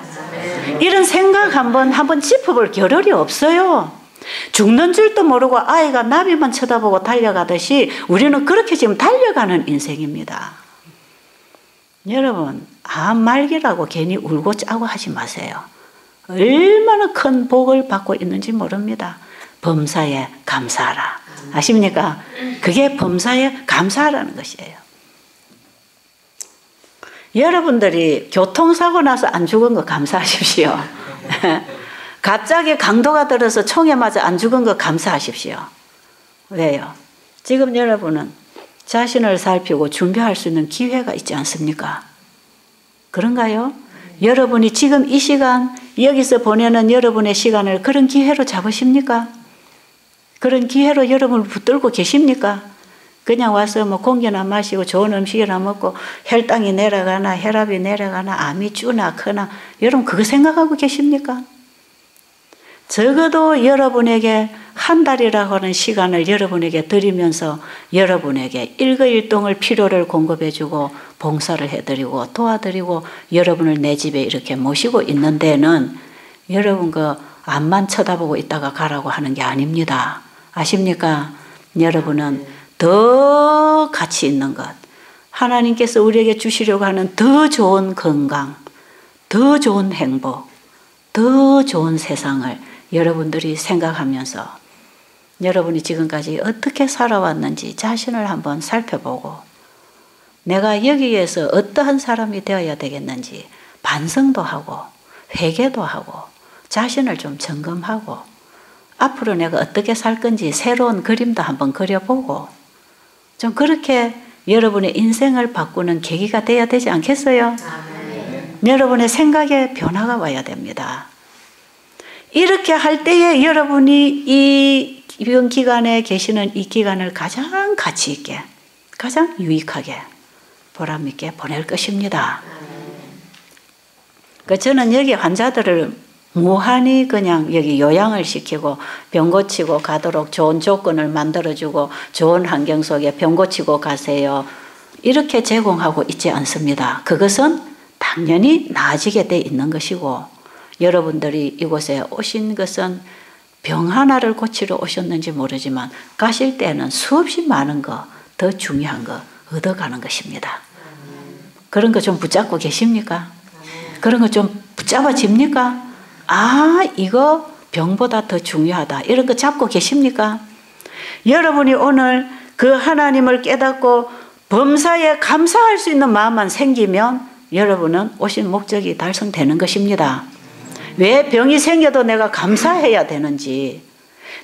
이런 생각 한번 짚어볼 겨를이 없어요. 죽는 줄도 모르고 아이가 나비만 쳐다보고 달려가듯이 우리는 그렇게 지금 달려가는 인생입니다. 여러분, 암 말기라고 괜히 울고 짜고 하지 마세요. 얼마나 큰 복을 받고 있는지 모릅니다. 범사에 감사하라. 아십니까? 그게 범사에 감사하라는 것이에요. 여러분들이 교통사고 나서 안 죽은 거 감사하십시오. 갑자기 강도가 들어서 총에 맞아 안 죽은 거 감사하십시오. 왜요? 지금 여러분은 자신을 살피고 준비할 수 있는 기회가 있지 않습니까? 그런가요? 여러분이 지금 이 시간 여기서 보내는 여러분의 시간을 그런 기회로 잡으십니까? 그런 기회로 여러분을 붙들고 계십니까? 그냥 와서 뭐 공기나 마시고 좋은 음식이나 먹고 혈당이 내려가나 혈압이 내려가나 암이 쭈나 크나 여러분 그거 생각하고 계십니까? 적어도 여러분에게 한 달이라고 하는 시간을 여러분에게 드리면서 여러분에게 일거일동을 필요를 공급해주고 봉사를 해드리고 도와드리고 여러분을 내 집에 이렇게 모시고 있는 데는 여러분 그 앞만 쳐다보고 있다가 가라고 하는 게 아닙니다. 아십니까? 여러분은 더 가치 있는 것, 하나님께서 우리에게 주시려고 하는 더 좋은 건강, 더 좋은 행복, 더 좋은 세상을 여러분들이 생각하면서 여러분이 지금까지 어떻게 살아왔는지 자신을 한번 살펴보고 내가 여기에서 어떠한 사람이 되어야 되겠는지 반성도 하고 회개도 하고 자신을 좀 점검하고 앞으로 내가 어떻게 살 건지 새로운 그림도 한번 그려보고 좀 그렇게 여러분의 인생을 바꾸는 계기가 되어야 되지 않겠어요? 여러분의 생각에 변화가 와야 됩니다. 이렇게 할 때에 여러분이 이 병 기간에 계시는 이 기간을 가장 가치 있게, 가장 유익하게, 보람 있게 보낼 것입니다. 저는 여기 환자들을 무한히 그냥 여기 요양을 시키고 병 고치고 가도록 좋은 조건을 만들어주고 좋은 환경 속에 병 고치고 가세요. 이렇게 제공하고 있지 않습니다. 그것은 당연히 나아지게 돼 있는 것이고 여러분들이 이곳에 오신 것은 병 하나를 고치러 오셨는지 모르지만 가실 때는 수없이 많은 거, 더 중요한 거 얻어가는 것입니다. 그런 거 좀 붙잡고 계십니까? 그런 거 좀 붙잡아집니까? 아, 이거 병보다 더 중요하다. 이런 거 잡고 계십니까? 여러분이 오늘 그 하나님을 깨닫고 범사에 감사할 수 있는 마음만 생기면 여러분은 오신 목적이 달성되는 것입니다. 왜 병이 생겨도 내가 감사해야 되는지,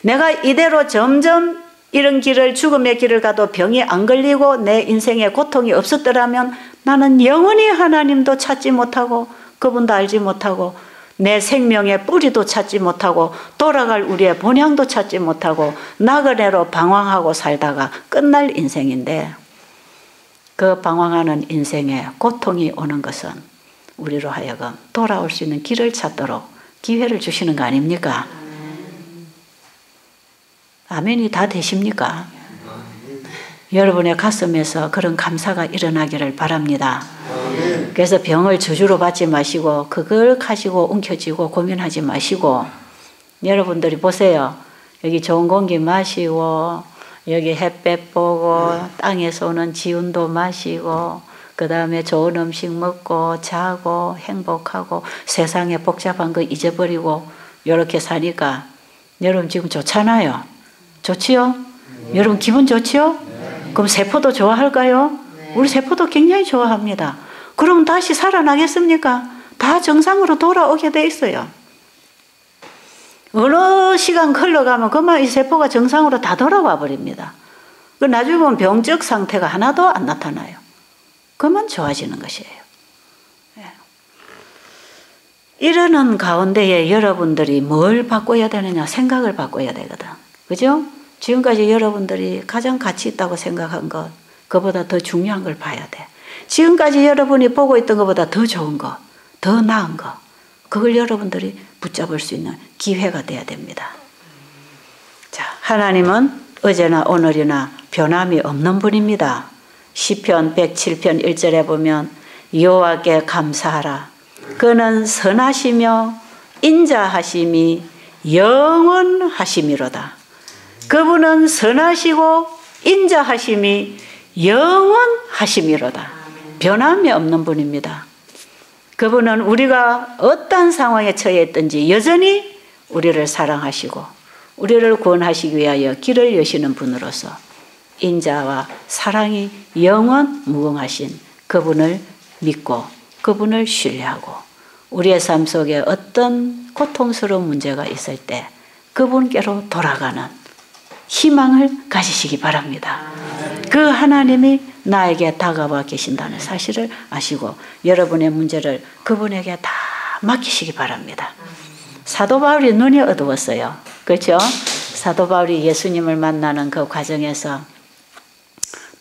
내가 이대로 점점 이런 길을, 죽음의 길을 가도 병이 안 걸리고 내 인생에 고통이 없었더라면 나는 영원히 하나님도 찾지 못하고 그분도 알지 못하고 내 생명의 뿌리도 찾지 못하고 돌아갈 우리의 본향도 찾지 못하고 나그네로 방황하고 살다가 끝날 인생인데, 그 방황하는 인생에 고통이 오는 것은 우리로 하여금 돌아올 수 있는 길을 찾도록 기회를 주시는 거 아닙니까? 아멘이 다 되십니까? 여러분의 가슴에서 그런 감사가 일어나기를 바랍니다. 그래서 병을 저주로 받지 마시고 그걸 가지고 움켜쥐고 고민하지 마시고, 여러분들이 보세요. 여기 좋은 공기 마시고 여기 햇볕 보고 땅에서 오는 기운도 마시고 그 다음에 좋은 음식 먹고 자고 행복하고 세상에 복잡한 거 잊어버리고 이렇게 사니까 여러분 지금 좋잖아요. 좋지요? 여러분 기분 좋지요? 그럼 세포도 좋아할까요? 우리 세포도 굉장히 좋아합니다. 그럼 다시 살아나겠습니까? 다 정상으로 돌아오게 돼 있어요. 어느 시간 흘러가면 그만 이 세포가 정상으로 다 돌아와 버립니다. 그 나중에 보면 병적 상태가 하나도 안 나타나요. 그만 좋아지는 것이에요. 이러는 가운데에 여러분들이 뭘 바꿔야 되느냐? 생각을 바꿔야 되거든. 그죠? 지금까지 여러분들이 가장 가치 있다고 생각한 것, 그보다 더 중요한 걸 봐야 돼. 지금까지 여러분이 보고 있던 것보다 더 좋은 것, 더 나은 것, 그걸 여러분들이 붙잡을 수 있는 기회가 돼야 됩니다. 자, 하나님은 어제나 오늘이나 변함이 없는 분입니다. 시편 107편 1절에 보면 여호와께 감사하라. 그는 선하시며 인자하심이 영원하심이로다. 그분은 선하시고 인자하심이 영원하심이로다. 변함이 없는 분입니다. 그분은 우리가 어떤 상황에 처해 있든지 여전히 우리를 사랑하시고 우리를 구원하시기 위하여 길을 여시는 분으로서 인자와 사랑이 영원 무궁하신 그분을 믿고 그분을 신뢰하고 우리의 삶 속에 어떤 고통스러운 문제가 있을 때 그분께로 돌아가는 희망을 가지시기 바랍니다. 그 하나님이 나에게 다가와 계신다는 사실을 아시고 여러분의 문제를 그분에게 다 맡기시기 바랍니다. 사도 바울이 눈이 어두웠어요. 그렇죠? 사도 바울이 예수님을 만나는 그 과정에서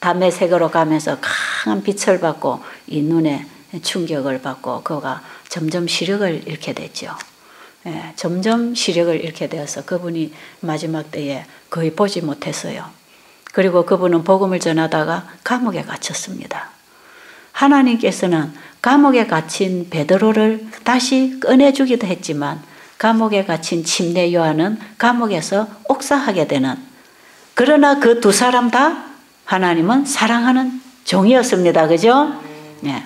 담메색으로 가면서 강한 빛을 받고 이 눈에 충격을 받고 그가 점점 시력을 잃게 됐죠. 예, 점점 시력을 잃게 되어서 그분이 마지막 때에 거의 보지 못했어요. 그리고 그분은 복음을 전하다가 감옥에 갇혔습니다. 하나님께서는 감옥에 갇힌 베드로를 다시 꺼내주기도 했지만 감옥에 갇힌 침례 요한은 감옥에서 옥사하게 되는, 그러나 그 두 사람 다 하나님은 사랑하는 종이었습니다. 그죠? 네.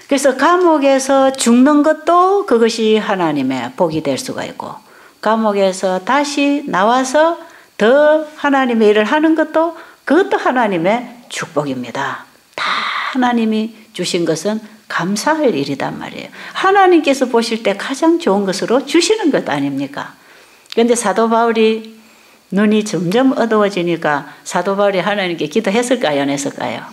그래서 감옥에서 죽는 것도 그것이 하나님의 복이 될 수가 있고 감옥에서 다시 나와서 더 하나님의 일을 하는 것도 그것도 하나님의 축복입니다. 다 하나님이 주신 것은 감사할 일이단 말이에요. 하나님께서 보실 때 가장 좋은 것으로 주시는 것 아닙니까? 그런데 사도 바울이 눈이 점점 어두워지니까 사도 바울이 하나님께 기도했을까요? 안 했을까요?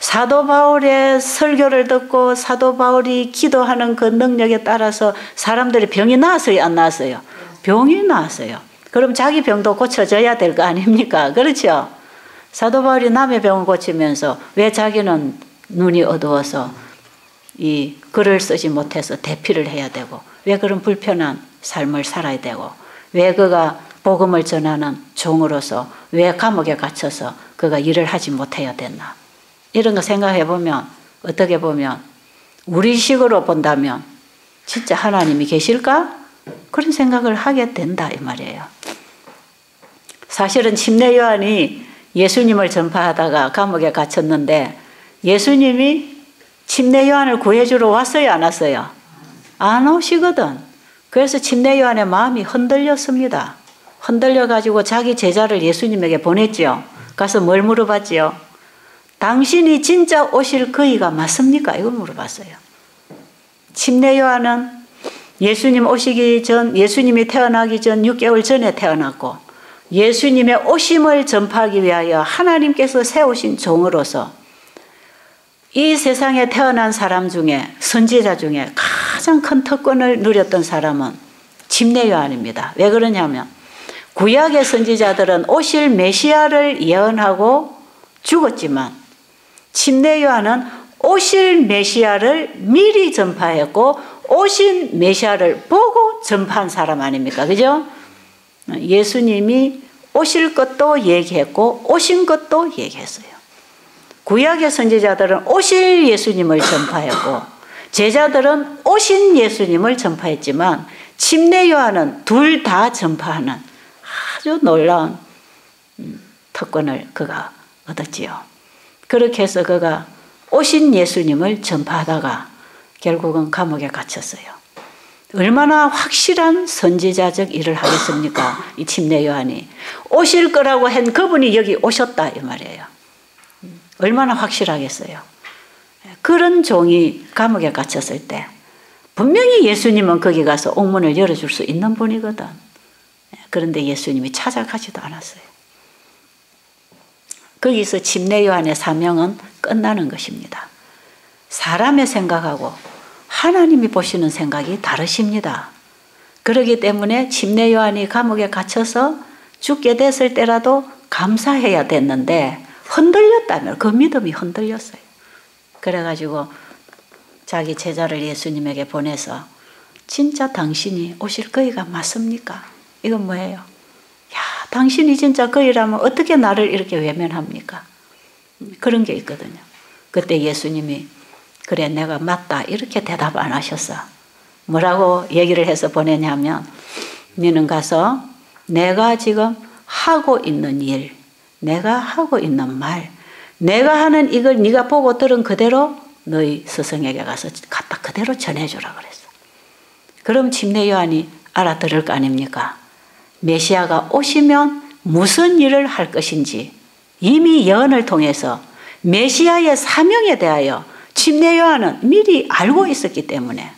사도 바울의 설교를 듣고 사도 바울이 기도하는 그 능력에 따라서 사람들의 병이 나았어요? 안 나았어요? 병이 나았어요. 그럼 자기 병도 고쳐져야 될 거 아닙니까? 그렇죠? 사도 바울이 남의 병을 고치면서 왜 자기는 눈이 어두워서 이 글을 쓰지 못해서 대피를 해야 되고 왜 그런 불편한 삶을 살아야 되고 왜 그가 복음을 전하는 종으로서 왜 감옥에 갇혀서 그가 일을 하지 못해야 됐나? 이런 거 생각해 보면 어떻게 보면 우리식으로 본다면 진짜 하나님이 계실까? 그런 생각을 하게 된다 이 말이에요. 사실은 침례 요한이 예수님을 전파하다가 감옥에 갇혔는데 예수님이 침례 요한을 구해주러 왔어요? 안 왔어요? 안 오시거든. 그래서 침례 요한의 마음이 흔들렸습니다. 흔들려가지고 자기 제자를 예수님에게 보냈죠. 가서 뭘 물어봤지요? 당신이 진짜 오실 그이가 맞습니까? 이걸 물어봤어요. 침례 요한은 예수님 오시기 전, 예수님이 태어나기 전 6개월 전에 태어났고 예수님의 오심을 전파하기 위하여 하나님께서 세우신 종으로서 이 세상에 태어난 사람 중에, 선지자 중에 가장 큰 특권을 누렸던 사람은 침례 요한입니다. 왜 그러냐면 구약의 선지자들은 오실 메시아를 예언하고 죽었지만 침례 요한은 오실 메시아를 미리 전파했고 오신 메시아를 보고 전파한 사람 아닙니까? 그죠? 예수님이 오실 것도 얘기했고 오신 것도 얘기했어요. 구약의 선지자들은 오실 예수님을 전파했고 제자들은 오신 예수님을 전파했지만 침례 요한은 둘 다 전파하는 아주 놀라운 특권을 그가 얻었지요. 그렇게 해서 그가 오신 예수님을 전파하다가 결국은 감옥에 갇혔어요. 얼마나 확실한 선지자적 일을 하겠습니까? 이 침례 요한이. 오실 거라고 한 그분이 여기 오셨다 이 말이에요. 얼마나 확실하겠어요. 그런 종이 감옥에 갇혔을 때 분명히 예수님은 거기 가서 옥문을 열어줄 수 있는 분이거든. 그런데 예수님이 찾아가지도 않았어요. 거기서 침례 요한의 사명은 끝나는 것입니다. 사람의 생각하고 하나님이 보시는 생각이 다르십니다. 그렇기 때문에 침례 요한이 감옥에 갇혀서 죽게 됐을 때라도 감사해야 됐는데 흔들렸다면 그 믿음이 흔들렸어요. 그래가지고 자기 제자를 예수님에게 보내서 진짜 당신이 오실 거이가 맞습니까? 이건 뭐예요? 야, 당신이 진짜 거이라면 어떻게 나를 이렇게 외면합니까? 그런 게 있거든요. 그때 예수님이 그래 내가 맞다 이렇게 대답 안 하셨어. 뭐라고 얘기를 해서 보내냐면 너는 가서 내가 지금 하고 있는 일, 내가 하고 있는 말, 내가 하는 이걸 네가 보고 들은 그대로 너희 스승에게 가서 갖다 그대로 전해주라 그랬어. 그럼 침례 요한이 알아들을 거 아닙니까? 메시아가 오시면 무슨 일을 할 것인지 이미 예언을 통해서 메시아의 사명에 대하여 침례 요한은 미리 알고 있었기 때문에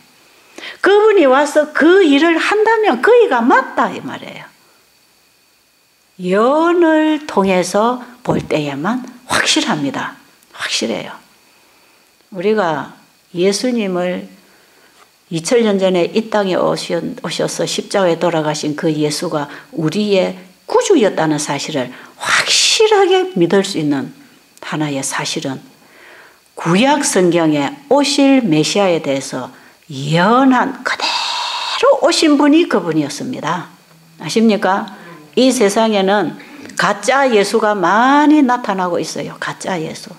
그분이 와서 그 일을 한다면 그이가 맞다 이 말이에요. 예언을 통해서 볼 때에만 확실합니다. 확실해요. 우리가 예수님을 2000년 전에 이 땅에 오셔서 십자가에 돌아가신 그 예수가 우리의 구주였다는 사실을 확실하게 믿을 수 있는 하나의 사실은 구약 성경에 오실 메시아에 대해서 예언한 그대로 오신 분이 그분이었습니다. 아십니까? 이 세상에는 가짜 예수가 많이 나타나고 있어요. 가짜 예수.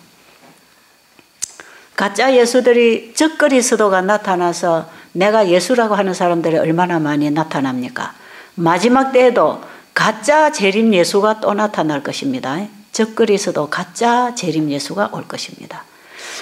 가짜 예수들이 적그리 스도가 나타나서 내가 예수라고 하는 사람들이 얼마나 많이 나타납니까? 마지막 때에도 가짜 재림 예수가 또 나타날 것입니다. 적그리 스도 가짜 재림 예수가 올 것입니다.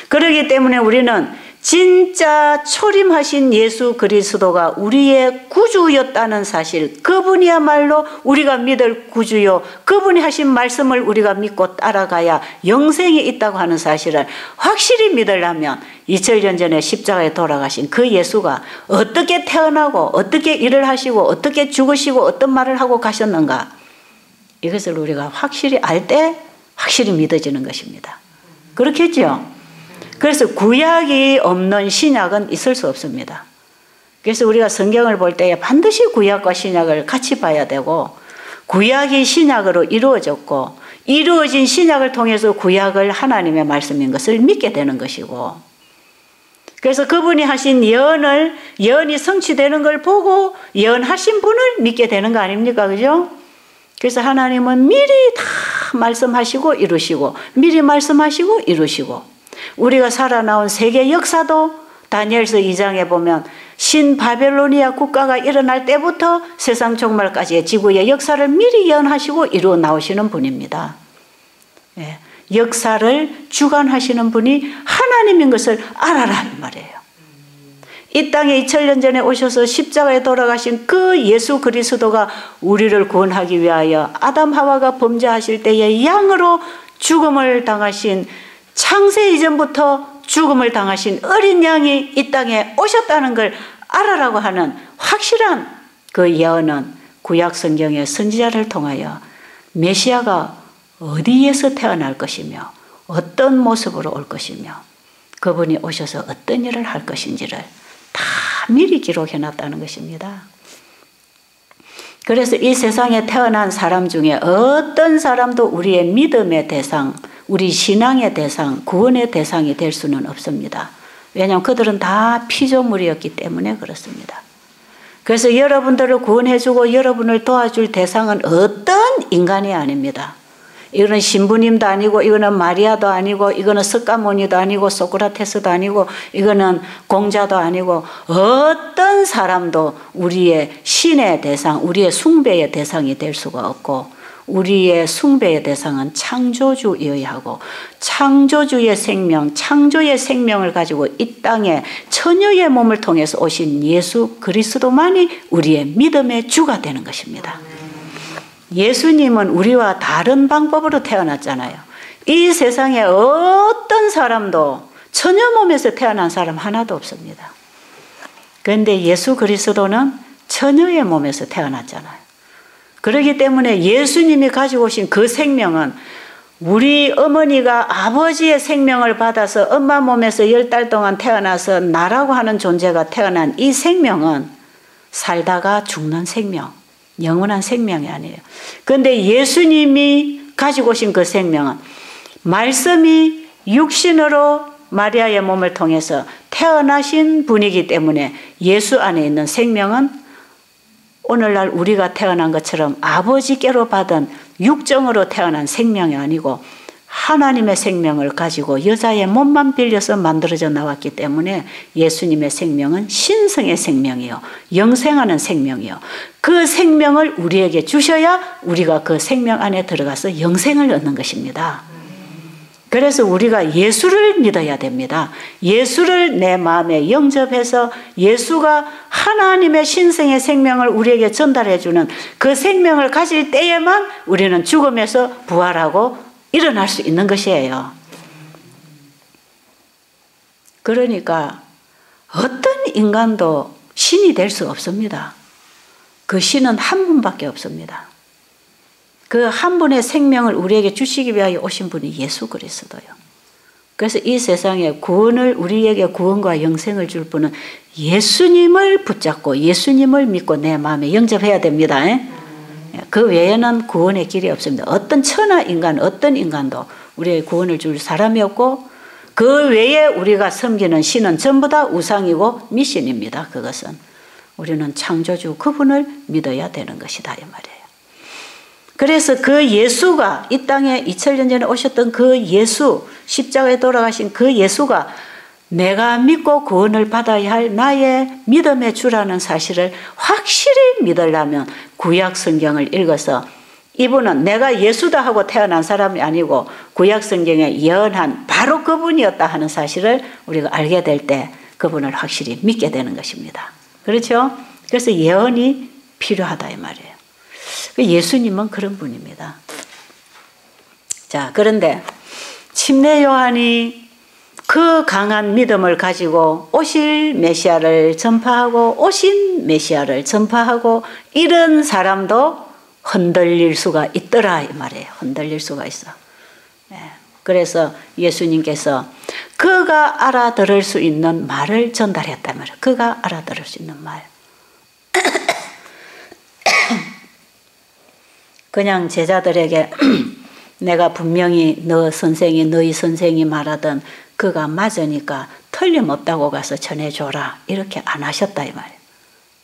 그렇기 때문에 우리는 진짜 초림하신 예수 그리스도가 우리의 구주였다는 사실, 그분이야말로 우리가 믿을 구주요, 그분이 하신 말씀을 우리가 믿고 따라가야 영생이 있다고 하는 사실을 확실히 믿으려면 2000년 전에 십자가에 돌아가신 그 예수가 어떻게 태어나고 어떻게 일을 하시고 어떻게 죽으시고 어떤 말을 하고 가셨는가, 이것을 우리가 확실히 알 때 확실히 믿어지는 것입니다. 그렇겠죠? 그래서 구약이 없는 신약은 있을 수 없습니다. 그래서 우리가 성경을 볼 때 반드시 구약과 신약을 같이 봐야 되고, 구약이 신약으로 이루어졌고 이루어진 신약을 통해서 구약을 하나님의 말씀인 것을 믿게 되는 것이고, 그래서 그분이 하신 예언이 성취되는 걸 보고 예언하신 분을 믿게 되는 거 아닙니까? 그죠? 그래서 하나님은 미리 다 말씀하시고 이루시고, 미리 말씀하시고 이루시고, 우리가 살아나온 세계 역사도 다니엘서 2장에 보면 신바벨로니아 국가가 일어날 때부터 세상 종말까지의 지구의 역사를 미리 예언하시고 이루어 나오시는 분입니다. 예, 역사를 주관하시는 분이 하나님인 것을 알아라 이 말이에요. 이 땅에 2000년 전에 오셔서 십자가에 돌아가신 그 예수 그리스도가 우리를 구원하기 위하여 아담 하와가 범죄하실 때에 양으로 죽음을 당하신, 창세 이전부터 죽음을 당하신 어린 양이 이 땅에 오셨다는 걸 알아라고 하는 확실한 그 예언은 구약 성경의 선지자를 통하여 메시아가 어디에서 태어날 것이며 어떤 모습으로 올 것이며 그분이 오셔서 어떤 일을 할 것인지를 다 미리 기록해 놨다는 것입니다. 그래서 이 세상에 태어난 사람 중에 어떤 사람도 우리의 믿음의 대상, 우리 신앙의 대상, 구원의 대상이 될 수는 없습니다. 왜냐하면 그들은 다 피조물이었기 때문에 그렇습니다. 그래서 여러분들을 구원해주고 여러분을 도와줄 대상은 어떤 인간이 아닙니다. 이거는 신부님도 아니고 이거는 마리아도 아니고 이거는 석가모니도 아니고 소크라테스도 아니고 이거는 공자도 아니고 어떤 사람도 우리의 신의 대상, 우리의 숭배의 대상이 될 수가 없고 우리의 숭배의 대상은 창조주여야 하고 창조주의 생명, 창조의 생명을 가지고 이 땅에 처녀의 몸을 통해서 오신 예수 그리스도만이 우리의 믿음의 주가 되는 것입니다. 예수님은 우리와 다른 방법으로 태어났잖아요. 이 세상에 어떤 사람도 처녀 몸에서 태어난 사람 하나도 없습니다. 그런데 예수 그리스도는 처녀의 몸에서 태어났잖아요. 그렇기 때문에 예수님이 가지고 오신 그 생명은 우리 어머니가 아버지의 생명을 받아서 엄마 몸에서 10달 동안 태어나서 나라고 하는 존재가 태어난 이 생명은 살다가 죽는 생명, 영원한 생명이 아니에요. 그런데 예수님이 가지고 오신 그 생명은 말씀이 육신으로 마리아의 몸을 통해서 태어나신 분이기 때문에 예수 안에 있는 생명은 오늘날 우리가 태어난 것처럼 아버지께로 받은 육정으로 태어난 생명이 아니고 하나님의 생명을 가지고 여자의 몸만 빌려서 만들어져 나왔기 때문에 예수님의 생명은 신성의 생명이요, 영생하는 생명이요. 그 생명을 우리에게 주셔야 우리가 그 생명 안에 들어가서 영생을 얻는 것입니다. 그래서 우리가 예수를 믿어야 됩니다. 예수를 내 마음에 영접해서 예수가 하나님의 신성의 생명을 우리에게 전달해주는 그 생명을 가질 때에만 우리는 죽음에서 부활하고 일어날 수 있는 것이에요. 그러니까 어떤 인간도 신이 될 수 없습니다. 그 신은 한 분밖에 없습니다. 그 한 분의 생명을 우리에게 주시기 위하여 오신 분이 예수 그리스도요. 그래서 이 세상에 구원을, 우리에게 구원과 영생을 줄 분은 예수님을 붙잡고 예수님을 믿고 내 마음에 영접해야 됩니다. 그 외에는 구원의 길이 없습니다. 어떤 천하 인간, 어떤 인간도 우리의 구원을 줄 사람이 없고 그 외에 우리가 섬기는 신은 전부 다 우상이고 미신입니다. 그것은 우리는 창조주 그분을 믿어야 되는 것이다 이 말이에요. 그래서 그 예수가 이 땅에 2000년 전에 오셨던 그 예수, 십자가에 돌아가신 그 예수가 내가 믿고 구원을 받아야 할 나의 믿음의 주라는 사실을 확실히 믿으려면 구약 성경을 읽어서 이분은 내가 예수다 하고 태어난 사람이 아니고 구약 성경에 예언한 바로 그분이었다 하는 사실을 우리가 알게 될 때 그분을 확실히 믿게 되는 것입니다. 그렇죠? 그래서 예언이 필요하다 이 말이에요. 예수님은 그런 분입니다. 자, 그런데 침례 요한이 그 강한 믿음을 가지고 오실 메시아를 전파하고 오신 메시아를 전파하고 이런 사람도 흔들릴 수가 있더라 이 말이에요. 흔들릴 수가 있어. 그래서 예수님께서 그가 알아들을 수 있는 말을 전달했단 말이에요. 그가 알아들을 수 있는 말. 그냥 제자들에게 내가 분명히 너희 선생이 말하던 그가 맞으니까 틀림없다고 가서 전해줘라 이렇게 안 하셨다 이 말이에요.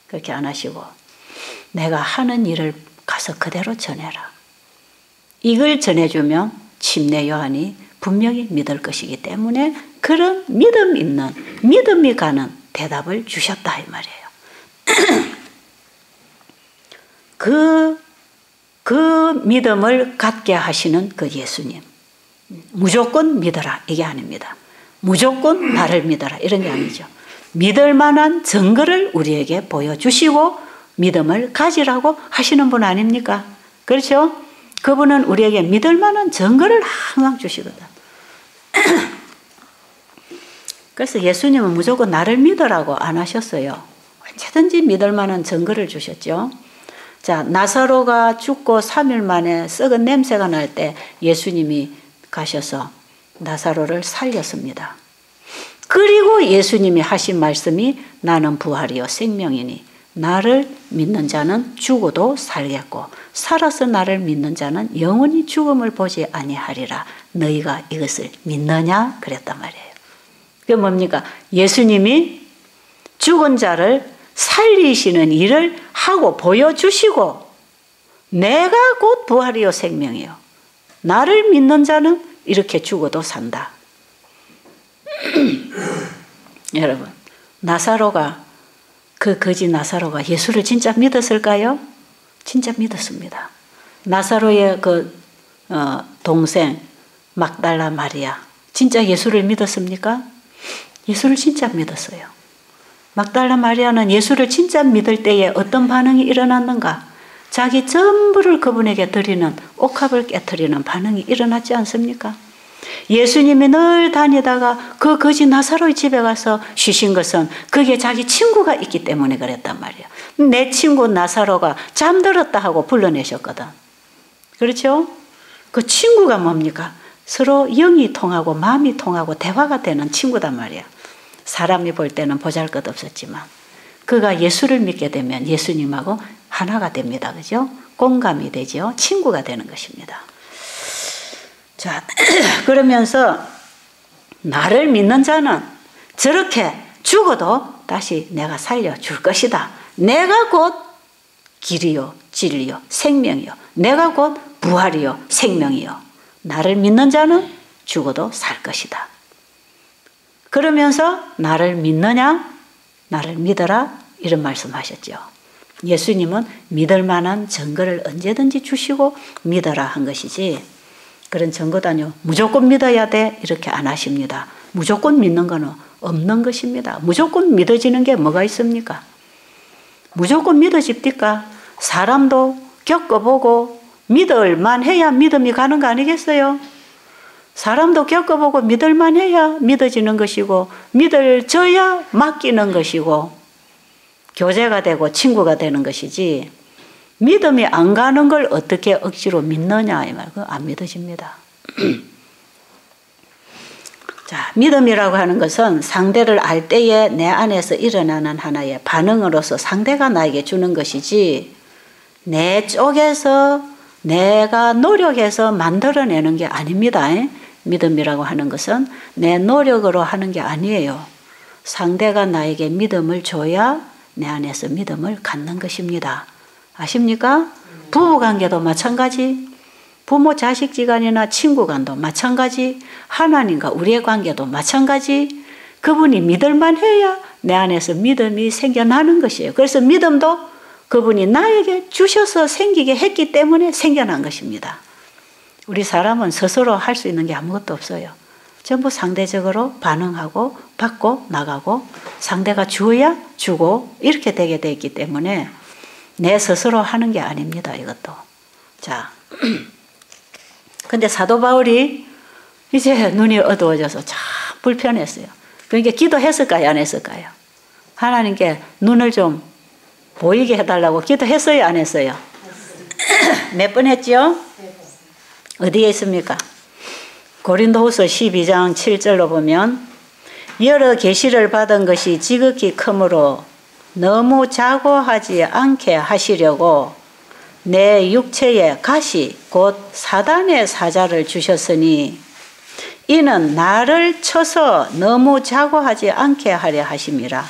그렇게 안 하시고 내가 하는 일을 가서 그대로 전해라. 이걸 전해주면 침례 요한이 분명히 믿을 것이기 때문에 그런 믿음 있는 믿음이 가는 대답을 주셨다 이 말이에요. 그 믿음을 갖게 하시는 그 예수님. 무조건 믿어라 이게 아닙니다. 무조건 나를 믿어라 이런 게 아니죠. 믿을 만한 증거를 우리에게 보여주시고 믿음을 가지라고 하시는 분 아닙니까? 그렇죠? 그분은 우리에게 믿을 만한 증거를 항상 주시거든. 그래서 예수님은 무조건 나를 믿으라고 안 하셨어요. 언제든지 믿을 만한 증거를 주셨죠. 자, 나사로가 죽고 3일 만에 썩은 냄새가 날 때 예수님이 가셔서 나사로를 살렸습니다. 그리고 예수님이 하신 말씀이 나는 부활이요 생명이니 나를 믿는 자는 죽어도 살겠고 살아서 나를 믿는 자는 영원히 죽음을 보지 아니하리라. 너희가 이것을 믿느냐? 그랬단 말이에요. 그게 뭡니까? 예수님이 죽은 자를 살리시는 일을 하고 보여주시고 내가 곧 부활이요 생명이요. 나를 믿는 자는 이렇게 죽어도 산다. 여러분, 나사로가 그 거지 나사로가 예수를 진짜 믿었을까요? 진짜 믿었습니다. 나사로의 동생 막달라 마리아 진짜 예수를 믿었습니까? 예수를 진짜 믿었어요. 막달라 마리아는 예수를 진짜 믿을 때에 어떤 반응이 일어났는가? 자기 전부를 그분에게 드리는 옥합을 깨트리는 반응이 일어났지 않습니까? 예수님이 늘 다니다가 그 거지 나사로의 집에 가서 쉬신 것은 그게 자기 친구가 있기 때문에 그랬단 말이에요. 내 친구 나사로가 잠들었다 하고 불러내셨거든. 그렇죠? 그 친구가 뭡니까? 서로 영이 통하고 마음이 통하고 대화가 되는 친구단 말이에요. 사람이 볼 때는 보잘것없었지만 그가 예수를 믿게 되면 예수님하고 하나가 됩니다. 그죠? 공감이 되죠. 친구가 되는 것입니다. 자, 그러면서 나를 믿는 자는 저렇게 죽어도 다시 내가 살려줄 것이다. 내가 곧 길이요, 진리요, 생명이요. 내가 곧 부활이요, 생명이요. 나를 믿는 자는 죽어도 살 것이다. 그러면서 나를 믿느냐? 나를 믿어라. 이런 말씀하셨죠. 예수님은 믿을 만한 증거를 언제든지 주시고 믿어라 한 것이지 그런 증거도 아니요. 무조건 믿어야 돼 이렇게 안 하십니다. 무조건 믿는 거는 없는 것입니다. 무조건 믿어지는 게 뭐가 있습니까? 무조건 믿어집니까? 사람도 겪어보고 믿을만 해야 믿음이 가는 거 아니겠어요? 사람도 겪어보고 믿을만 해야 믿어지는 것이고 믿어져야 맡기는 것이고 교제가 되고 친구가 되는 것이지 믿음이 안 가는 걸 어떻게 억지로 믿느냐 이 말, 그거 안 믿어집니다. 자, 믿음이라고 하는 것은 상대를 알 때에 내 안에서 일어나는 하나의 반응으로서 상대가 나에게 주는 것이지 내 쪽에서 내가 노력해서 만들어내는 게 아닙니다. 믿음이라고 하는 것은 내 노력으로 하는 게 아니에요. 상대가 나에게 믿음을 줘야 내 안에서 믿음을 갖는 것입니다. 아십니까? 부부관계도 마찬가지, 부모 자식 지간이나 친구 간도 마찬가지, 하나님과 우리의 관계도 마찬가지. 그분이 믿을만 해야 내 안에서 믿음이 생겨나는 것이에요. 그래서 믿음도 그분이 나에게 주셔서 생기게 했기 때문에 생겨난 것입니다. 우리 사람은 스스로 할 수 있는 게 아무것도 없어요. 전부 상대적으로 반응하고 받고 나가고 상대가 주어야 주고 이렇게 되게 돼 있기 때문에 내 스스로 하는 게 아닙니다. 이것도. 자, 근데 사도 바울이 이제 눈이 어두워져서 참 불편했어요. 그러니까 기도했을까요? 안 했을까요? 하나님께 눈을 좀 보이게 해달라고 기도했어요? 안 했어요? 몇 번 했죠? 어디에 있습니까? 고린도후서 12장 7절로 보면 여러 계시를 받은 것이 지극히 크므로 너무 자고하지 않게 하시려고 내 육체에 가시 곧 사단의 사자를 주셨으니 이는 나를 쳐서 너무 자고하지 않게 하려 하심이라.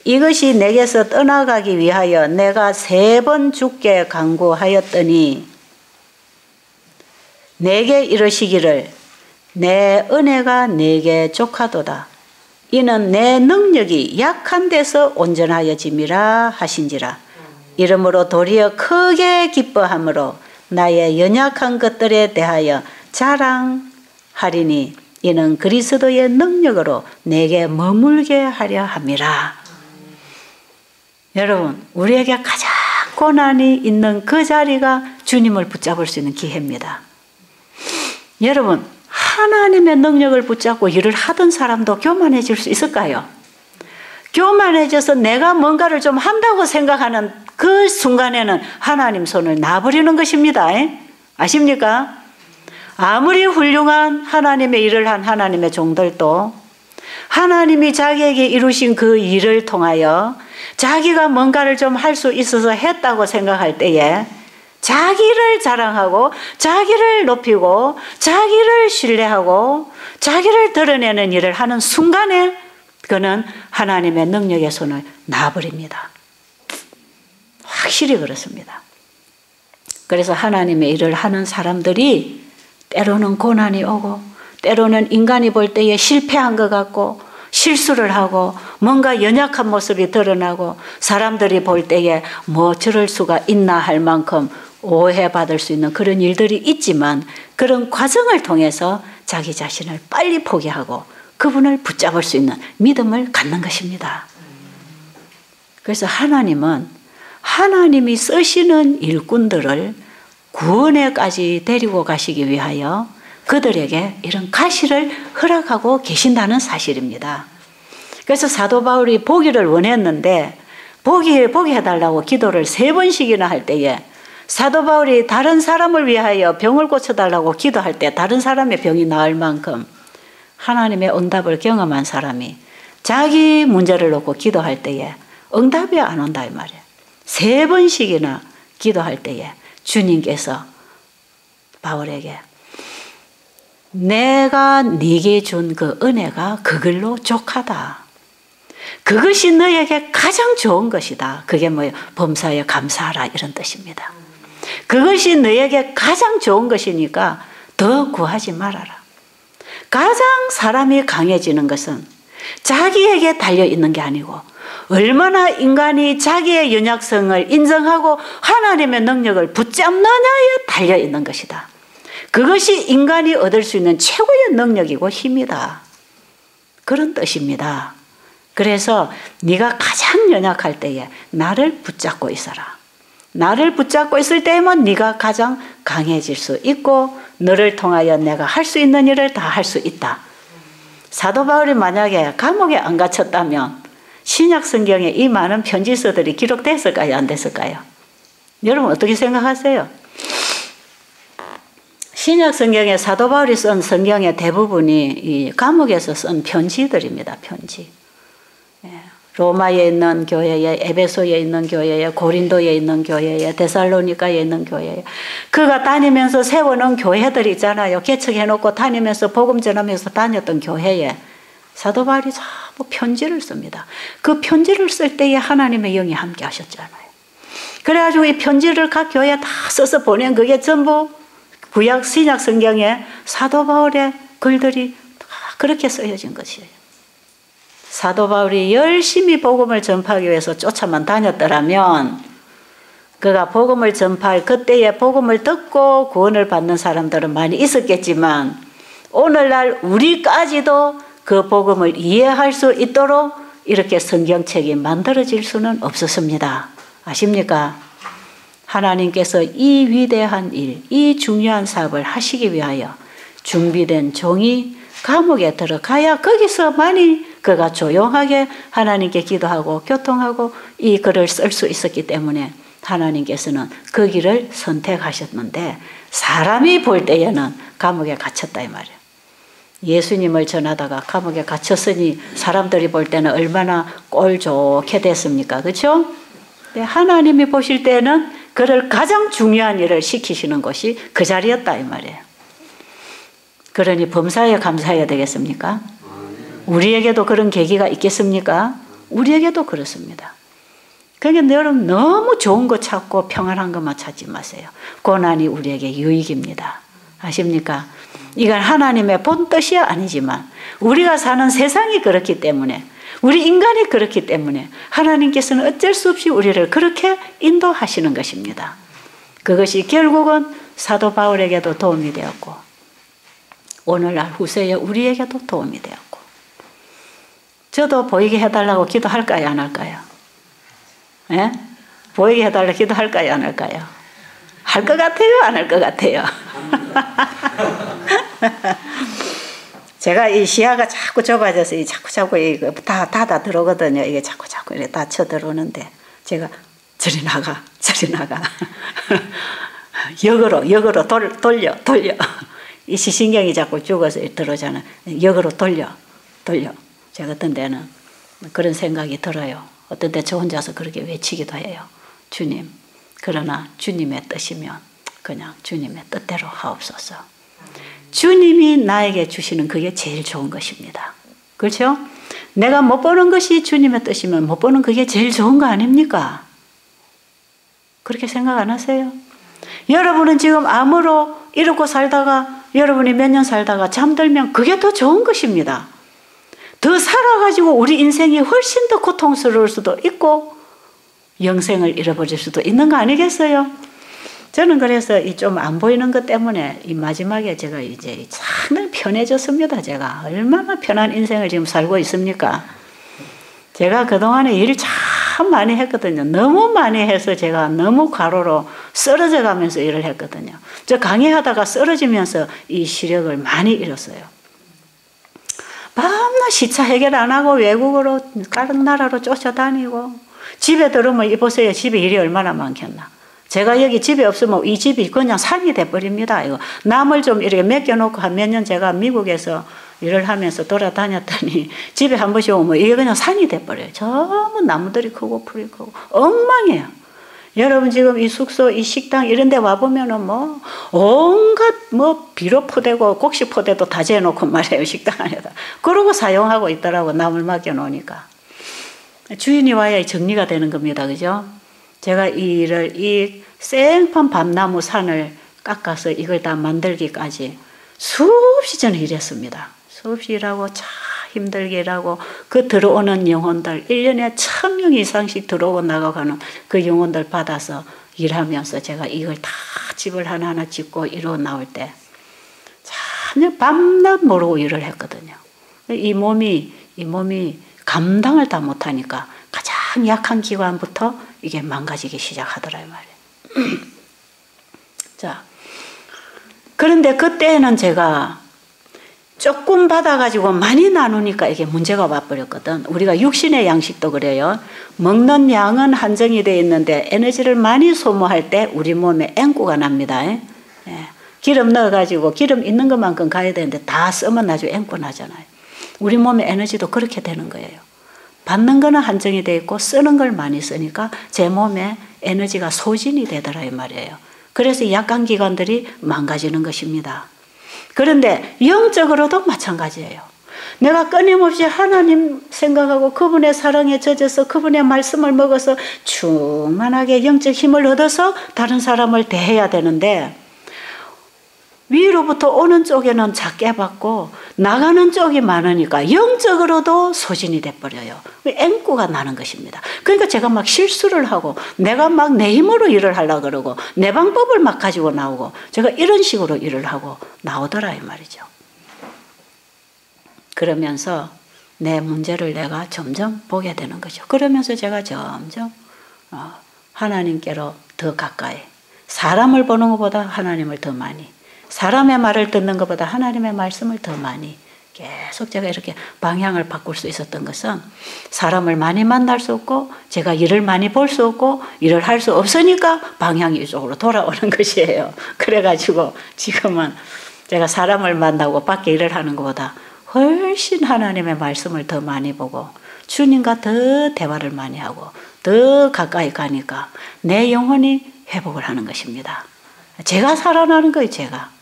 이것이 내게서 떠나가기 위하여 내가 3번 죽게 간구하였더니 내게 이르시기를 내 은혜가 내게 족하도다. 이는 내 능력이 약한 데서 온전하여짐이라 하신지라. 이러므로 도리어 크게 기뻐함으로 나의 연약한 것들에 대하여 자랑하리니 이는 그리스도의 능력으로 내게 머물게 하려 함이라. 여러분, 우리에게 가장 고난이 있는 그 자리가 주님을 붙잡을 수 있는 기회입니다. 여러분, 하나님의 능력을 붙잡고 일을 하던 사람도 교만해질 수 있을까요? 교만해져서 내가 뭔가를 좀 한다고 생각하는 그 순간에는 하나님 손을 놔버리는 것입니다. 아십니까? 아무리 훌륭한 하나님의 일을 한 하나님의 종들도 하나님이 자기에게 이루신 그 일을 통하여 자기가 뭔가를 좀 할 수 있어서 했다고 생각할 때에 자기를 자랑하고 자기를 높이고 자기를 신뢰하고 자기를 드러내는 일을 하는 순간에 그는 하나님의 능력의 손을 놔버립니다. 확실히 그렇습니다. 그래서 하나님의 일을 하는 사람들이 때로는 고난이 오고 때로는 인간이 볼 때에 실패한 것 같고 실수를 하고 뭔가 연약한 모습이 드러나고 사람들이 볼 때에 뭐 저럴 수가 있나 할 만큼 오해받을 수 있는 그런 일들이 있지만 그런 과정을 통해서 자기 자신을 빨리 포기하고 그분을 붙잡을 수 있는 믿음을 갖는 것입니다. 그래서 하나님은 하나님이 쓰시는 일꾼들을 구원에까지 데리고 가시기 위하여 그들에게 이런 가시를 허락하고 계신다는 사실입니다. 그래서 사도 바울이 보기를 원했는데 보게 해달라고 기도를 3번씩이나 할 때에 사도 바울이 다른 사람을 위하여 병을 고쳐달라고 기도할 때 다른 사람의 병이 나을 만큼 하나님의 응답을 경험한 사람이 자기 문제를 놓고 기도할 때에 응답이 안 온다 이 말이에요. 3번씩이나 기도할 때에 주님께서 바울에게 내가 네게 준 그 은혜가 그걸로 족하다. 그것이 너에게 가장 좋은 것이다. 그게 뭐예요? 범사에 감사하라 이런 뜻입니다. 그것이 너에게 가장 좋은 것이니까 더 구하지 말아라. 가장 사람이 강해지는 것은 자기에게 달려있는 게 아니고 얼마나 인간이 자기의 연약성을 인정하고 하나님의 능력을 붙잡느냐에 달려있는 것이다. 그것이 인간이 얻을 수 있는 최고의 능력이고 힘이다. 그런 뜻입니다. 그래서 네가 가장 연약할 때에 나를 붙잡고 있어라. 나를 붙잡고 있을 때에만 네가 가장 강해질 수 있고 너를 통하여 내가 할 수 있는 일을 다 할 수 있다. 사도 바울이 만약에 감옥에 안 갇혔다면 신약 성경에 이 많은 편지서들이 기록됐을까요? 안 됐을까요? 여러분 어떻게 생각하세요? 신약 성경에 사도 바울이 쓴 성경의 대부분이 이 감옥에서 쓴 편지들입니다. 편지. 로마에 있는 교회에, 에베소에 있는 교회에, 고린도에 있는 교회에, 데살로니가에 있는 교회에 그가 다니면서 세워놓은 교회들 있잖아요. 개척해놓고 다니면서 복음 전하면서 다녔던 교회에 사도 바울이 자꾸 편지를 씁니다. 그 편지를 쓸 때에 하나님의 영이 함께 하셨잖아요. 그래가지고 이 편지를 각 교회에 다 써서 보낸 그게 전부 구약 신약 성경에 사도 바울의 글들이 다 그렇게 쓰여진 것이에요. 사도 바울이 열심히 복음을 전파하기 위해서 쫓아만 다녔더라면 그가 복음을 전파할 그때의 복음을 듣고 구원을 받는 사람들은 많이 있었겠지만 오늘날 우리까지도 그 복음을 이해할 수 있도록 이렇게 성경책이 만들어질 수는 없었습니다. 아십니까? 하나님께서 이 위대한 일, 이 중요한 사업을 하시기 위하여 준비된 종이 감옥에 들어가야 거기서만이 그가 조용하게 하나님께 기도하고 교통하고 이 글을 쓸 수 있었기 때문에 하나님께서는 그 길을 선택하셨는데 사람이 볼 때에는 감옥에 갇혔다 이 말이에요. 예수님을 전하다가 감옥에 갇혔으니 사람들이 볼 때는 얼마나 꼴 좋게 됐습니까? 그렇죠? 하나님이 보실 때는 그를 가장 중요한 일을 시키시는 것이 그 자리였다 이 말이에요. 그러니 범사에 감사해야 되겠습니까? 우리에게도 그런 계기가 있겠습니까? 우리에게도 그렇습니다. 그러니까 여러분 너무 좋은 거 찾고 평안한 것만 찾지 마세요. 고난이 우리에게 유익입니다. 아십니까? 이건 하나님의 본 뜻이 아니지만 우리가 사는 세상이 그렇기 때문에 우리 인간이 그렇기 때문에 하나님께서는 어쩔 수 없이 우리를 그렇게 인도하시는 것입니다. 그것이 결국은 사도 바울에게도 도움이 되었고 오늘날 후세에 우리에게도 도움이 되었고 저도 보이게 해달라고 기도할까요? 안 할까요? 예? 보이게 해달라고 기도할까요? 안 할까요? 할 것 같아요? 안 할 것 같아요? 제가 이 시야가 자꾸 좁아져서 이 자꾸 이거 다 닫아 들어오거든요. 이게 자꾸 이렇게 닫혀 들어오는데 제가 저리 나가. 역으로 돌려. 이 시신경이 자꾸 죽어서 들어오잖아. 역으로 돌려. 제가 어떤 데는 그런 생각이 들어요. 어떤 때 저 혼자서 그렇게 외치기도 해요. 주님, 그러나 주님의 뜻이면 그냥 주님의 뜻대로 하옵소서. 주님이 나에게 주시는 그게 제일 좋은 것입니다. 그렇죠? 내가 못 보는 것이 주님의 뜻이면 못 보는 그게 제일 좋은 거 아닙니까? 그렇게 생각 안 하세요? 여러분은 지금 암으로 이렇게 살다가 여러분이 몇 년 살다가 잠들면 그게 더 좋은 것입니다. 더 살아가지고 우리 인생이 훨씬 더 고통스러울 수도 있고 영생을 잃어버릴 수도 있는 거 아니겠어요? 저는 그래서 이 좀 안 보이는 것 때문에 이 마지막에 제가 이제 상당히 편해졌습니다. 제가 얼마나 편한 인생을 지금 살고 있습니까? 제가 그동안에 일 참 많이 했거든요. 너무 많이 해서 제가 너무 과로로 쓰러져 가면서 일을 했거든요. 저 강의하다가 쓰러지면서 이 시력을 많이 잃었어요. 밤낮 시차 해결 안 하고 외국으로 다른 나라로 쫓아다니고 집에 들어오면 이보세요. 집에 일이 얼마나 많겠나. 제가 여기 집에 없으면 이 집이 그냥 산이 돼버립니다. 이거 남을 좀 이렇게 맡겨놓고 한 몇 년 제가 미국에서 일을 하면서 돌아다녔더니 집에 한 번씩 오면 이게 그냥 산이 돼버려요. 전부 나무들이 크고 풀이 크고 엉망이에요. 여러분 지금 이 숙소, 이 식당 이런 데 와보면은 뭐 온갖 뭐 비료 포대고 곡식 포대도 다 재놓고 말이에요. 식당 안에다. 그러고 사용하고 있더라고. 남을 맡겨놓으니까. 주인이 와야 정리가 되는 겁니다. 그죠? 제가 이 생판 밤나무 산을 깎아서 이걸 다 만들기까지 수없이 저는 일했습니다. 수없이 일하고 참 힘들게 일하고 그 들어오는 영혼들 1년에 1000명 이상씩 들어오고 나가가는 그 영혼들 받아서 일하면서 제가 이걸 다 집을 하나하나 짓고 이루어 나올 때 참 밤낮 모르고 일을 했거든요. 이 몸이 감당을 다 못하니까 가장 약한 기관부터 이게 망가지기 시작하더라 이 말이에요. 자, 그런데 그때는 제가 조금 받아가지고 많이 나누니까 이게 문제가 와버렸거든. 우리가 육신의 양식도 그래요. 먹는 양은 한정이 되어 있는데 에너지를 많이 소모할 때 우리 몸에 앵꾸가 납니다. 예. 기름 넣어가지고 기름 있는 것만큼 가야 되는데 다 쓰면 나중에 앵꾸 나잖아요. 우리 몸의 에너지도 그렇게 되는 거예요. 받는 거는 한정이 되어 있고 쓰는 걸 많이 쓰니까 제 몸에 에너지가 소진이 되더라 이 말이에요. 그래서 약한 기관들이 망가지는 것입니다. 그런데 영적으로도 마찬가지예요. 내가 끊임없이 하나님 생각하고 그분의 사랑에 젖어서 그분의 말씀을 먹어서 충만하게 영적 힘을 얻어서 다른 사람을 대해야 되는데 위로부터 오는 쪽에는 작게 받고 나가는 쪽이 많으니까 영적으로도 소진이 돼버려요. 앵꾸가 나는 것입니다. 그러니까 제가 막 실수를 하고 내가 막 내 힘으로 일을 하려고 그러고 내 방법을 막 가지고 나오고 제가 이런 식으로 일을 하고 나오더라 이 말이죠. 그러면서 내 문제를 내가 점점 보게 되는 거죠. 그러면서 제가 점점 하나님께로 더 가까이 사람을 보는 것보다 하나님을 더 많이 사람의 말을 듣는 것보다 하나님의 말씀을 더 많이 계속 제가 이렇게 방향을 바꿀 수 있었던 것은 사람을 많이 만날 수 없고 제가 일을 많이 볼 수 없고 일을 할 수 없으니까 방향이 이쪽으로 돌아오는 것이에요. 그래가지고 지금은 제가 사람을 만나고 밖에 일을 하는 것보다 훨씬 하나님의 말씀을 더 많이 보고 주님과 더 대화를 많이 하고 더 가까이 가니까 내 영혼이 회복을 하는 것입니다. 제가 살아나는 거예요. 제가.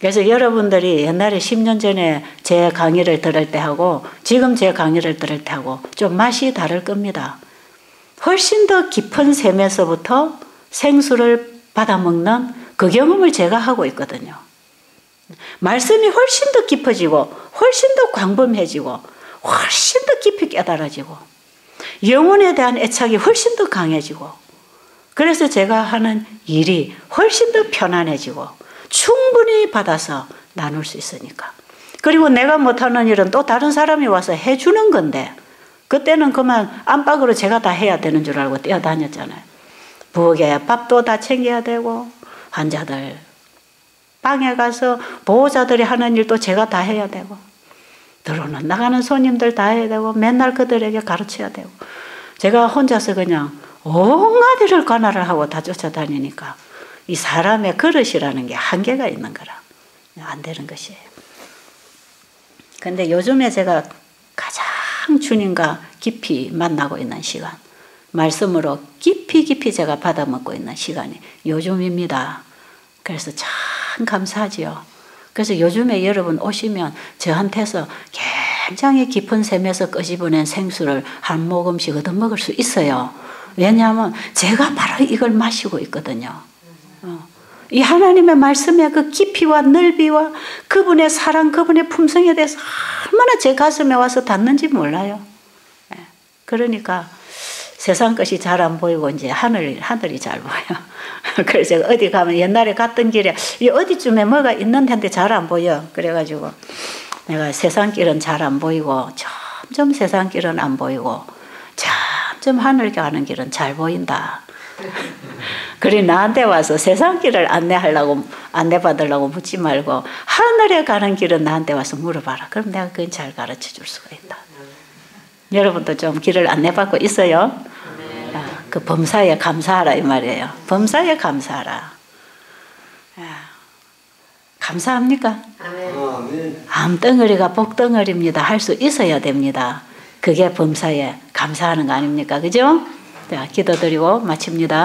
그래서 여러분들이 옛날에 10년 전에 제 강의를 들을 때 하고 지금 제 강의를 들을 때 하고 좀 맛이 다를 겁니다. 훨씬 더 깊은 샘에서부터 생수를 받아먹는 그 경험을 제가 하고 있거든요. 말씀이 훨씬 더 깊어지고 훨씬 더 광범해지고 훨씬 더 깊이 깨달아지고 영혼에 대한 애착이 훨씬 더 강해지고 그래서 제가 하는 일이 훨씬 더 편안해지고 충분히 받아서 나눌 수 있으니까. 그리고 내가 못하는 일은 또 다른 사람이 와서 해주는 건데 그때는 그만 안팎으로 제가 다 해야 되는 줄 알고 뛰어다녔잖아요. 부엌에 밥도 다 챙겨야 되고 환자들 방에 가서 보호자들이 하는 일도 제가 다 해야 되고 들어오는 나가는 손님들 다 해야 되고 맨날 그들에게 가르쳐야 되고 제가 혼자서 그냥 온갖 일을 관할을 하고 다 쫓아다니니까 이 사람의 그릇이라는 게 한계가 있는 거라 안 되는 것이에요. 근데 요즘에 제가 가장 주님과 깊이 만나고 있는 시간, 말씀으로 깊이 제가 받아먹고 있는 시간이 요즘입니다. 그래서 참 감사하지요. 그래서 요즘에 여러분 오시면 저한테서 굉장히 깊은 샘에서 끄집어낸 생수를 한 모금씩 얻어먹을 수 있어요. 왜냐하면 제가 바로 이걸 마시고 있거든요. 이 하나님의 말씀의 그 깊이와 넓이와 그분의 사랑, 그분의 품성에 대해서 얼마나 제 가슴에 와서 닿는지 몰라요. 그러니까 세상 것이 잘 안 보이고 이제 하늘이 잘 보여. 그래서 제가 어디 가면 옛날에 갔던 길에 어디쯤에 뭐가 있는 데인데 잘 안 보여. 그래가지고 내가 세상 길은 잘 안 보이고 점점 세상 길은 안 보이고 점점 하늘 가는 길은 잘 보인다. 그래 나한테 와서 세상 길을 안내받으려고 묻지 말고 하늘에 가는 길은 나한테 와서 물어봐라. 그럼 내가 그건 잘 가르쳐 줄 수가 있다. 여러분도 좀 길을 안내받고 있어요? 그 범사에 감사하라 이 말이에요. 범사에 감사하라. 감사합니까? 암덩어리가 복덩어리입니다. 할 수 있어야 됩니다. 그게 범사에 감사하는 거 아닙니까? 그죠? 자, 기도드리고 마칩니다.